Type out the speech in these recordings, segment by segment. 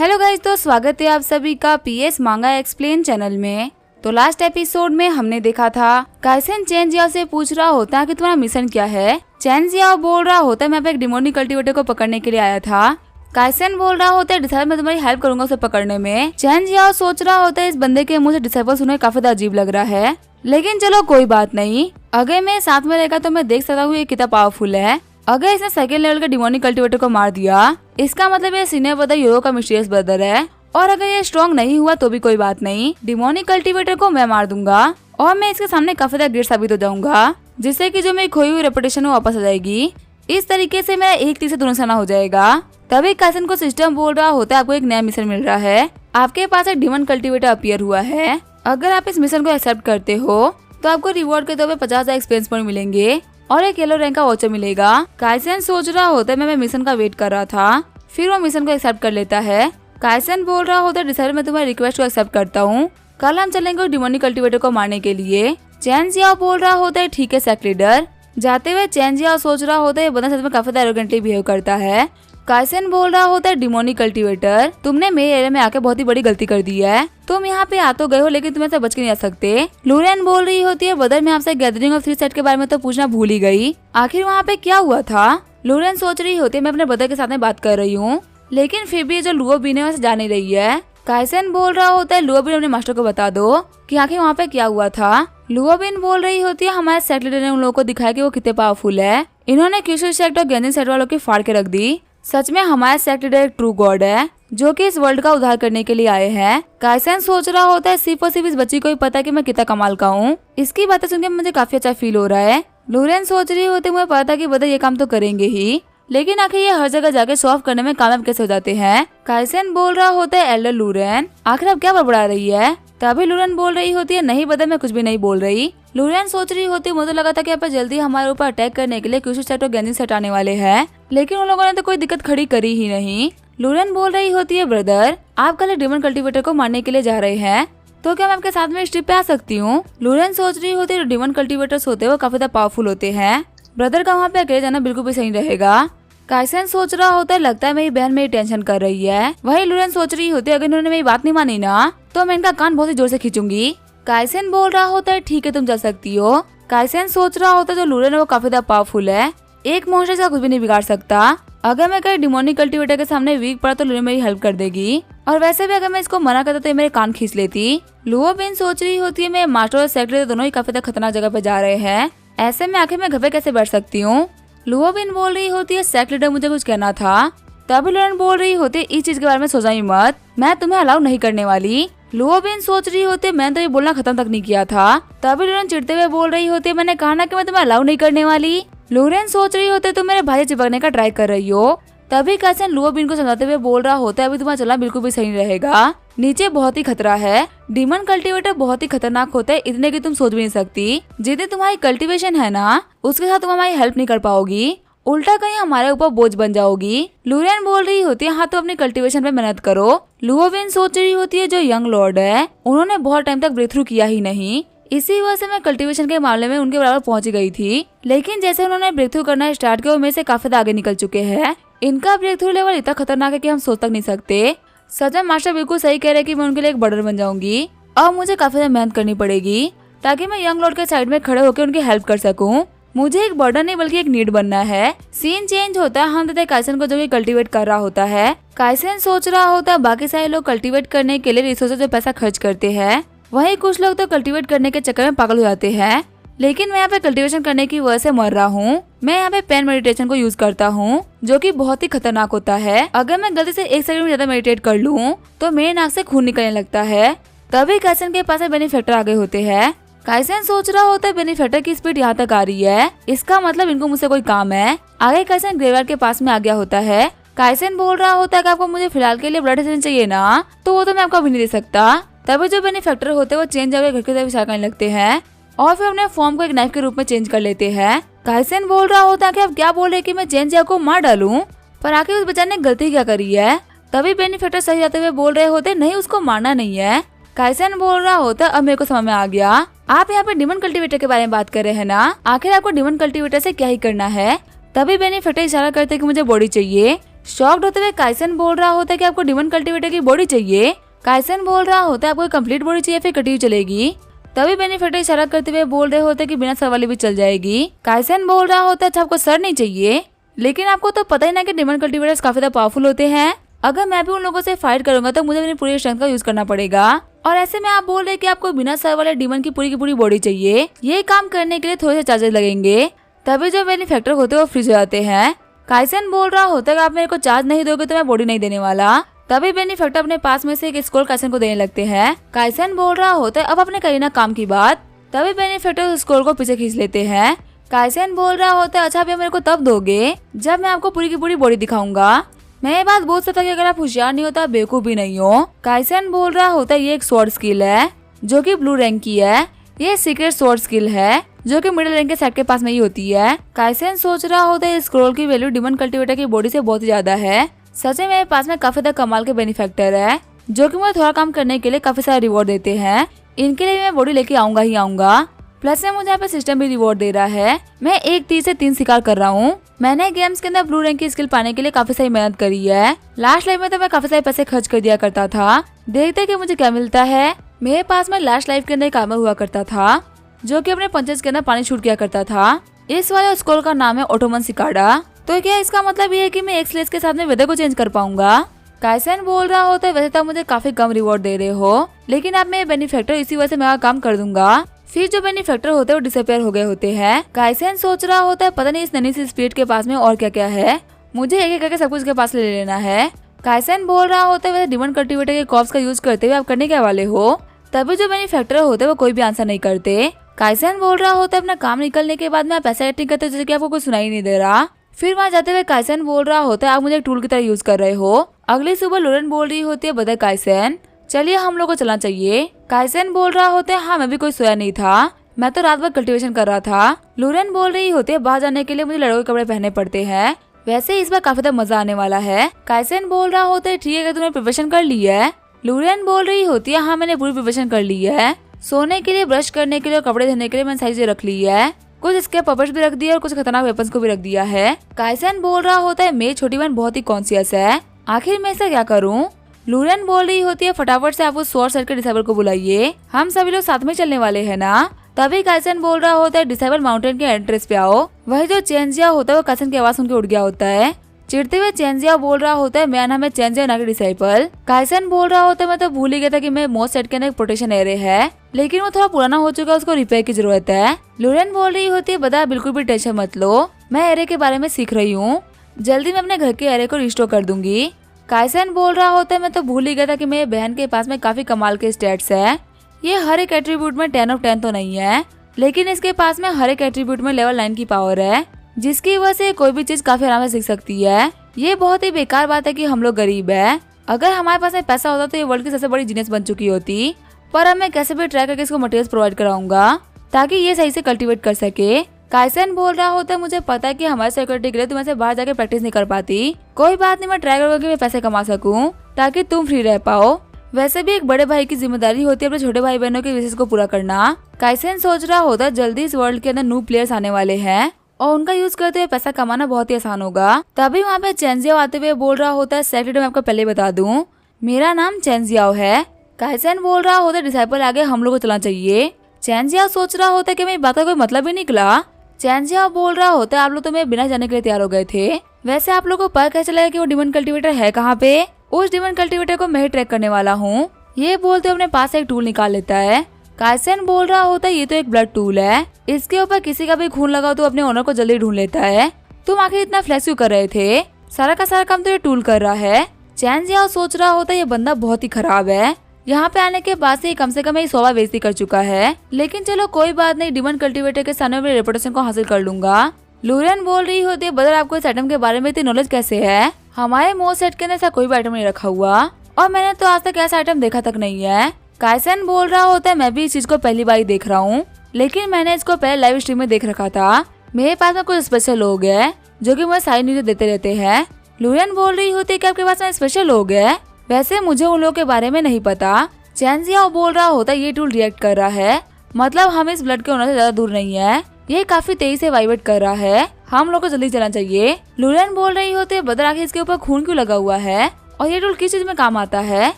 Hello guys, तो स्वागत है आप सभी का पीएस मांगा एक्सप्लेन चैनल में। तो लास्ट एपिसोड में हमने देखा था काइसेन चेन जियाओ से पूछ रहा होता है कि तुम्हारा मिशन क्या है। चेन जियाओ बोल रहा होता है मैं एक डिमोनिक कल्टीवेटर को पकड़ने के लिए आया था। काइसेन बोल रहा होता है डिसाइपल मैं तुम्हारी हेल्प करूंगा उसे पकड़ने में। चेन जियाओ सोच रहा होता है इस बंदे के मुंह से डिसाइपल सुनने काफी अजीब लग रहा है, लेकिन चलो कोई बात नहीं। अगर मैं साथ में रहेगा तो मैं देख सकता हूँ ये कितना पावरफुल है। अगर इसने सेकंड लेवल के डिमोनिक कल्टीवेटर को मार दिया इसका मतलब ये सीनियर ब्रदर यूरो का मिस्टीरियस ब्रदर है, और अगर ये स्ट्रॉन्ग नहीं हुआ तो भी कोई बात नहीं, डिमोनिक कल्टीवेटर को मैं मार दूंगा और मैं इसके सामने काफी ज्यादा ग्रेट साबित हो जाऊंगा, जिससे कि जो मेरी खोई हुई रेपुटेशन है वापस आ जाएगी। इस तरीके से मेरा एक तीर से दोनों निशाना हो जाएगा। तभी काइसेन को सिस्टम बोल रहा होता है आपको एक नया मिशन मिल रहा है, आपके पास एक डिमन कल्टीवेटर अपीयर हुआ है। अगर आप इस मिशन को एक्सेप्ट करते हो तो आपको रिवॉर्ड के तौर पे 50,000 एक्सपीरियंस पॉइंट मिलेंगे और एक येलो रैंक का वाउचर मिलेगा। काइसेन सोच रहा होता है मैं मिशन का वेट कर रहा था, फिर वो मिशन को एक्सेप्ट कर लेता है। काइसेन बोल रहा होता है डिसाइडर मैं तुम्हारी रिक्वेस्ट को एक्सेप्ट करता हूँ, कल हम चलेंगे डिमोनिक कल्टीवेटर को मारने के लिए। चेन जियाओ बोल रहा होता है ठीक है सेक्ट लीडर। जाते हुए चेन जियाओ सोच रहा होता है ये बंदा सच में काफी एरोगेंटली बिहेव करता है। काइसेन बोल रहा होता है डिमोनिक कल्टीवेटर तुमने मेरे एरिया में आके बहुत ही बड़ी गलती कर दी है, तुम यहाँ पे आ तो गए हो लेकिन तुम्हें से बच के नहीं आ सकते। लूरेन बोल रही होती है ब्रदर मैं आपसे गैदरिंग ऑफ 3 सेट के बारे में तो पूछना भूल ही गई, आखिर वहाँ पे क्या हुआ था। लूरेन सोच रही होती है मैं अपने ब्रदर के साथ में बात कर रही हूँ, लेकिन फिर भी जो लुओ बीन है वहाँ से जा नहीं रही है। काइसेन बोल रहा होता है लुओ बीन अपने मास्टर को बता दो कि आखिर वहाँ पे क्या हुआ था। लुओ बीन बोल रही होती है हमारे सेट लीडर ने उन लोगों को दिखाया कि वो कितने पावरफुल है, इन्होंने क्यूशू सेक्ट और गेंजिन सेट वालों की फाड़ के रख दी। सच में हमारा सेक्ट लीडर एक ट्रू गॉड है जो कि इस वर्ल्ड का उद्धार करने के लिए आए हैं। काइसेन सोच रहा होता है सिर्फ और सिर्फ इस बच्ची को ही पता है कि मैं कितना कमाल का हूँ। इसकी बातें सुनकर मुझे काफी अच्छा फील हो रहा है। लूरेन सोच रही होती है मुझे पता कि ब्रदर ये काम तो करेंगे ही, लेकिन आखिर ये हर जगह जाके सॉल्व करने में कामयाब कैसे हो जाते हैं। काइसेन बोल रहा होता है एल्डर लूरेन आखिर अब क्या बड़बड़ा रही है। तभी लूरेन बोल रही होती है नहीं ब्रदर मैं कुछ भी नहीं बोल रही। लूरेन सोच रही होती है मुझे लगा था कि यहाँ पर जल्दी हमारे ऊपर अटैक करने के लिए क्यूशू सेट और गेंजिन सेट आने वाले हैं, लेकिन उन लोगों ने तो कोई दिक्कत खड़ी करी ही नहीं। लूरेन बोल रही होती है ब्रदर आप कल डिमन कल्टीवेटर को मारने के लिए जा रहे हैं, तो क्या मैं आपके साथ में इस ट्रिप पे आ सकती हूँ। लूरेन सोच रही होती है डिमन कल्टीवेटर्स होते हैं वो काफी ज्यादा पावरफुल होते हैं, ब्रदर का वहाँ पे अकेले जाना बिल्कुल भी सही रहेगा। काइसेन सोच रहा होता है लगता है मेरी बहन मेरी टेंशन कर रही है। वही लूरेन सोच रही होती है अगर इन्होंने मेरी बात नहीं मानी ना तो मैं इनका कान बहुत ही जोर से खींचूंगी। काइसेन बोल रहा होता है ठीक है तुम चल सकती हो। काइसेन सोच रहा होता है जो लूरेन है वो काफी ज्यादा पावरफुल है, एक मॉन्स्टर का कुछ भी नहीं बिगाड़ सकता। अगर मैं कहीं डिमोनिक कल्टीवेटर के सामने वीक पड़ा तो लूरेन मेरी हेल्प कर देगी, और वैसे भी अगर मैं इसको मना करता तो ये मेरे कान खींच लेती। लुओ बिन सोच रही होती है मैं मास्टर और सेक्रेटरी दोनों ही काफी खतरनाक जगह पे जा रहे हैं, ऐसे में आखिर मैं घर पे कैसे बैठ सकती हूँ। लुओ बिन बोल रही होती है सेक्रेटरी मुझे कुछ कहना था। तभी लूरेन बोल रही होती है इस चीज के बारे में सोचा ही मत, मैं तुम्हें अलाउ नहीं करने वाली। लुओ बिन सोच रही होती है मैंने तो ये बोलना खत्म तक नहीं किया था। तभी लूरेन चिढ़ते हुए बोल रही होती है मैंने कहा ना कि मैं तुम्हें अलाउ नहीं करने वाली। लूरेन सोच रही होती है तुम मेरे भाई चिपकने का ट्राई कर रही हो। तभी काइसेन लुओ बिन को समझाते हुए बोल रहा होता है अभी तुम्हारा चलना बिल्कुल भी सही रहेगा, नीचे बहुत ही खतरा है, डिमन कल्टीवेटर बहुत ही खतरनाक होते हैं इतने की तुम सोच भी नहीं सकती। जितनी तुम्हारी कल्टीवेशन है ना उसके साथ तुम हमारी हेल्प नहीं कर पाओगी, उल्टा कहीं हमारे ऊपर बोझ बन जाओगी। लूरेन बोल रही होती है हाँ तो अपनी कल्टीवेशन पे मेहनत करो। लुओ बिन सोच रही होती है जो यंग लॉर्ड है उन्होंने बहुत टाइम तक ब्रेक थ्रू किया ही नहीं, इसी वजह से मैं कल्टीवेशन के मामले में उनके बराबर पहुंच गई थी, लेकिन जैसे उन्होंने ब्रेक थ्रू करना स्टार्ट किया वो मेरे से काफी आगे निकल चुके हैं। इनका ब्रेक थ्रू लेवल इतना खतरनाक है कि हम सोच तक नहीं सकते। सच में मास्टर बिल्कुल सही कह रहे कि मैं उनके लिए एक बर्डन बन जाऊंगी और मुझे काफी ज्यादा मेहनत करनी पड़ेगी ताकि मैं यंग लॉर्ड के साइड में खड़े होकर उनकी हेल्प कर सकूं। मुझे एक बर्डन नहीं बल्कि एक नीड बनना है। सीन चेंज होता है, हम देते काइसेन को जो कि कल्टीवेट कर रहा होता है। काइसेन सोच रहा होता है बाकी सारे लोग कल्टीवेट करने के लिए रिसोर्सेज पे पैसा खर्च करते हैं, वहीं कुछ लोग तो कल्टीवेट करने के चक्कर में पागल हो जाते हैं, लेकिन मैं यहाँ पे कल्टीवेशन करने की वजह से मर रहा हूँ। मैं यहाँ पे पेन मेडिटेशन को यूज करता हूँ जो कि बहुत ही खतरनाक होता है। अगर मैं गलती से 1 सेकंड में ज्यादा मेडिटेट कर लूँ तो मेरे नाक से खून निकलने लगता है। तभी काइसेन के पास बेनिफैक्टर आगे होते हैं। काइसेन सोच रहा होता है बेनिफैक्टर की स्पीड यहाँ तक आ रही है, इसका मतलब इनको मुझसे कोई काम है। आगे काइसेन ग्रेवयार्ड के पास में आ गया होता है। काइसेन बोल रहा होता है कि आपको मुझे फिलहाल के लिए ब्लड सेशन चाहिए ना, तो वो तो मैं आपको अभी नहीं दे सकता। तभी जो बेनिफैक्टर होते हैं वो चेंज आगे घर के तरफ इशारा करने लगते हैं और फिर अपने फॉर्म को एक नाइफ के रूप में चेंज कर लेते हैं। काइसेन बोल रहा होता है कि आप क्या बोल रहे कि मैं चेंज को मार डालूं, पर आखिर उस बेचारे ने गलती क्या करी है। तभी बेनिफैक्टर सही जाते हुए बोल रहे होते नहीं उसको मारना नहीं है। काइसेन बोल रहा होता अब मेरे को समझ में आ गया, आप यहाँ पे डिमन कल्टीवेटर के बारे में बात कर रहे हैं ना, आखिर आपको डिमन कल्टीवेटर से क्या ही करना है। तभी बेनिफैक्टर इशारा करते कि मुझे बॉडी चाहिए। शॉक्ड होते हुए काइसन बोल रहा होता है कि आपको डिमन कल्टीवेटर की बॉडी चाहिए। काइसन बोल रहा होता है आपको कंप्लीट बॉडी चाहिए फिर कटी हुई चलेगी। तभी बेनिफिटर इशारा करते हुए बोल रहे होते कि बिना सर वाली भी चल जाएगी। काइसन बोल रहा होता है अच्छा आपको सर नहीं चाहिए, लेकिन आपको तो पता ही ना कि डिमन कल्टीवेटर्स काफी ज्यादा पावरफुल होते हैं। अगर मैं भी उन लोगों से फाइट करूंगा तो मुझे अपनी पूरी स्ट्रेंथ का यूज करना पड़ेगा। और ऐसे में आप बोल रहे कि आपको बिना सर वाले डिमन की पूरी बॉडी चाहिए। ये काम करने के लिए थोड़े से चार्जेस लगेंगे। तभी जो बेनिफैक्टर होते हैं वो फ्रीज हो जाते हैं। काइसन बोल रहा होता है कि आप मेरे को चार्ज नहीं दोगे तो मैं बॉडी नहीं देने वाला। तभी बेनिफैक्टर अपने पास में से एक स्क्रॉल काइसन को देने लगते हैं। काइसन बोल रहा होता है अब अपने करीना काम की बात। तभी बेनिफैक्टर उस स्क्रॉल को पीछे खींच लेते हैं। काइसन बोल रहा होता है अच्छा आप मेरे को तब दोगे जब मैं आपको पूरी की पूरी बॉडी दिखाऊंगा। मैं ये बात बोल सकता कि अगर आप होशियार नहीं हो तो आप बेवकूफ भी नहीं हो। काइसन बोल रहा होता है ये एक स्वॉर्ड स्किल है जो कि ब्लू रैंक की है। ये सीक्रेट स्वॉर्ड स्किल है जो कि मिडिल रैंक के सेट के पास में ही होती है। काइसन सोच रहा होता है स्क्रॉल की वैल्यू डिमन कल्टीवेटर की बॉडी से बहुत ही ज्यादा है। सच में मेरे पास में काफी ज्यादा कमाल के बेनिफैक्टर है जो कि मुझे थोड़ा काम करने के लिए काफी सारा रिवॉर्ड देते हैं। इनके लिए मैं बॉडी लेके आऊंगा ही आऊंगा। प्लस में मुझे यहाँ पे सिस्टम भी रिवॉर्ड दे रहा है। मैं 1 तीर से 3 शिकार कर रहा हूँ। मैंने गेम्स के अंदर ब्लू रैंक की स्किल पाने के लिए काफी सारी मेहनत करी है। लास्ट लाइफ में तो मैं काफी सारे पैसे खर्च कर दिया करता था। देखते कि मुझे क्या मिलता है। मेरे पास में लास्ट लाइफ के अंदर एक आर्मर हुआ करता था जो कि अपने पंचेस के अंदर पानी शूट किया करता था। इस वाले स्क्रॉल का नाम है ऑटोमन सिकाडा। तो क्या इसका मतलब ये है कि मैं एक स्लेज के साथ में वेदर को चेंज कर पाऊंगा? काइसन बोल रहा होता है वैसे तो मुझे काफी कम रिवॉर्ड दे रहे हो, लेकिन अब मैं बेनिफैक्टर इसी वजह से मेरा काम कर दूंगा। फिर जो बेनिफैक्टर होते हैं वो डिसअपियर हो गए होते हैं। काइसन सोच रहा होता है पता नहीं इस नन्ही सी स्पीड के पास में और क्या क्या है, मुझे एक एक करके सब कुछ के पास ले लेना है। काइसन बोल रहा होता है वैसे डिमन कल्टीवेटर के कॉप्स का यूज करते हुए आप करने क्या वाले हो? तभी जो बेनिफैक्टर होते हैं वो कोई भी आंसर नहीं करते। काइसन बोल रहा होता है अपना काम निकलने के बाद में आप ऐसा एक्टिंग करते हो जैसे कि आपको कुछ सुनाई नहीं दे रहा। फिर वहाँ जाते हुए काइसन बोल रहा होता है आप मुझे एक टूल की तरह यूज कर रहे हो। अगली सुबह लोरेन बोल रही होती है बता काइसन चलिए हम लोग को चलना चाहिए। काइसन बोल रहा होता है हाँ मैं भी कोई सोया नहीं था, मैं तो रात भर कल्टीवेशन कर रहा था। लोरेन बोल रही होती है बाहर जाने के लिए मुझे लड़कों के कपड़े पहनने पड़ते हैं, वैसे इस बार काफी मजा आने वाला है। काइसन बोल रहा होता है ठीक है तुमने प्रिपरेशन कर ली है। लोरेन बोल रही होती है हाँ मैंने पूरी प्रिपरेशन कर ली है। सोने के लिए, ब्रश करने के लिए और कपड़े धोने के लिए मैंने सारी चीजें रख ली है। कुछ इसके पपर्स भी रख दिया और कुछ खतरनाक वेपन्स को भी रख दिया है। काइसन बोल रहा होता है मेरी छोटी बहन बहुत ही कॉन्शियस है, आखिर मैं इसे क्या करूँ? लोरेन बोल रही होती है फटाफट से आप उस स्वॉर्ड सेट के डिसेबल को बुलाइए, हम सभी लोग साथ में चलने वाले हैं ना। तभी काइसन बोल रहा होता है डिसेबल माउंटेन के एंट्रेंस पे आओ। वही जो चेंजिया होता है वो काइसन की आवाज सुन के उठ गया होता है। चिढ़ते हुए चेंजिया बोल रहा होता है मेरा नाम है चेंजिया ना कि डिसेबल। काइसन बोल रहा होता है मैं तो भूल ही गया था कि मैं मोस्ट सेट के अंदर प्रोटेक्शन एरे है, लेकिन वो थोड़ा पुराना हो चुका है, उसको रिपेयर की जरूरत है। लोरेन बोल रही होती है बता बिल्कुल भी टेंशन मत लो, मैं एरे के बारे में सीख रही हूँ, जल्दी मैं अपने घर के एरे को रिस्टोर कर दूंगी। काइसन बोल रहा होता है मैं तो भूल ही गया था कि मेरे बहन के पास में काफी कमाल के स्टेट्स है। ये हर एक एट्रीब्यूट में 10 ऑफ 10 तो नहीं है, लेकिन इसके पास में हर एक एट्रीब्यूट में लेवल 9 की पावर है, जिसकी वजह से कोई भी चीज काफी आराम से सीख सकती है। ये बहुत ही बेकार बात है कि हम लोग गरीब है। अगर हमारे पास में पैसा होता तो ये वर्ल्ड की सबसे बड़ी जीनियस बन चुकी होती। पर अब मैं कैसे भी ट्राई करके इसको मटेरियल्स प्रोवाइड कराऊंगा ताकि ये सही से कल्टीवेट कर सके। काइसन बोल रहा होता है मुझे पता है कि हमारे सिक्योरिटी के लिए तुम ऐसे बाहर जाके प्रैक्टिस नहीं कर पाती, कोई बात नहीं मैं ट्राई करूंगा कि मैं पैसे कमा सकूं ताकि तुम फ्री रह पाओ। वैसे भी एक बड़े भाई की जिम्मेदारी होती है अपने छोटे भाई बहनों के विशेष को पूरा करना। काइसन सोच रहा होता है जल्दी इस वर्ल्ड के अंदर न्यू प्लेयर्स आने वाले हैं और उनका यूज करते हुए पैसा कमाना बहुत ही आसान होगा। तभी वहाँ पे चेंजियाओ आते हुए बोल रहा होता है सेक्रेटरी मैं आपको पहले बता दूं मेरा नाम चेंजियाओ है। काइसन बोल रहा होता है डिसाइपल आगे हम लोग को चलना चाहिए। चेंजियाओ सोच रहा होता है कि मेरी बात का कोई मतलब ही निकला। चेंजियाओ बोल रहा होता है आप लोग तो मेरे बिना जाने के लिए तैयार हो गए थे, वैसे आप लोगों को पता कैसे चलेगा कि वो डिमन कल्टीवेटर है कहाँ पे? उस डिमन कल्टीवेटर को मैं ही ट्रैक करने वाला हूँ। ये बोलते हुए अपने पास एक टूल निकाल लेता है। काइसन बोल रहा होता है ये तो एक ब्लड टूल है, इसके ऊपर किसी का भी खून लगा तो अपने ओनर को जल्दी ढूंढ लेता है। तुम आखिर इतना फ्लेक्स क्यों कर रहे थे? सारा का सारा काम तो ये टूल कर रहा है। चेंजियाओ सोच रहा होता है ये बंदा बहुत ही खराब है, यहाँ पे आने के बाद से कम ये 100 बार बेइज्जती कर चुका है, लेकिन चलो कोई बात नहीं, डिमन कल्टीवेटर के सामने अपनी रेपुटेशन को हासिल कर लूंगा। लोरेन बोल रही होती है बदर आपको इस आइटम के बारे में इतनी नॉलेज कैसे है? हमारे मोस्ट सेट के अंदर ऐसा कोई भी आइटम नहीं रखा हुआ और मैंने तो आज तक ऐसा आइटम देखा तक नहीं है। काइसन बोल रहा होता है मैं भी इस चीज को पहली बार ही देख रहा हूँ, लेकिन मैंने इसको पहले लाइव स्ट्रीम में देख रखा था। मेरे पास में कुछ स्पेशल लोग हैं जो कि मुझे सारी न्यूज देते रहते हैं। लोरेन बोल रही होती है कि आपके पास में स्पेशल लोग हैं, वैसे मुझे उन लोगों के बारे में नहीं पता। चेंजियाओ बोल रहा होता है ये टूल रिएक्ट कर रहा है, मतलब हम इस ब्लड के ओनर से ज्यादा दूर नहीं है, ये काफी तेजी से वाइब्रेट कर रहा है, हम लोग को जल्दी चलना चाहिए। लूलियन बोल रही होती है बदर आखिर इसके ऊपर खून क्यों लगा हुआ है और ये टूल किस चीज में काम आता है।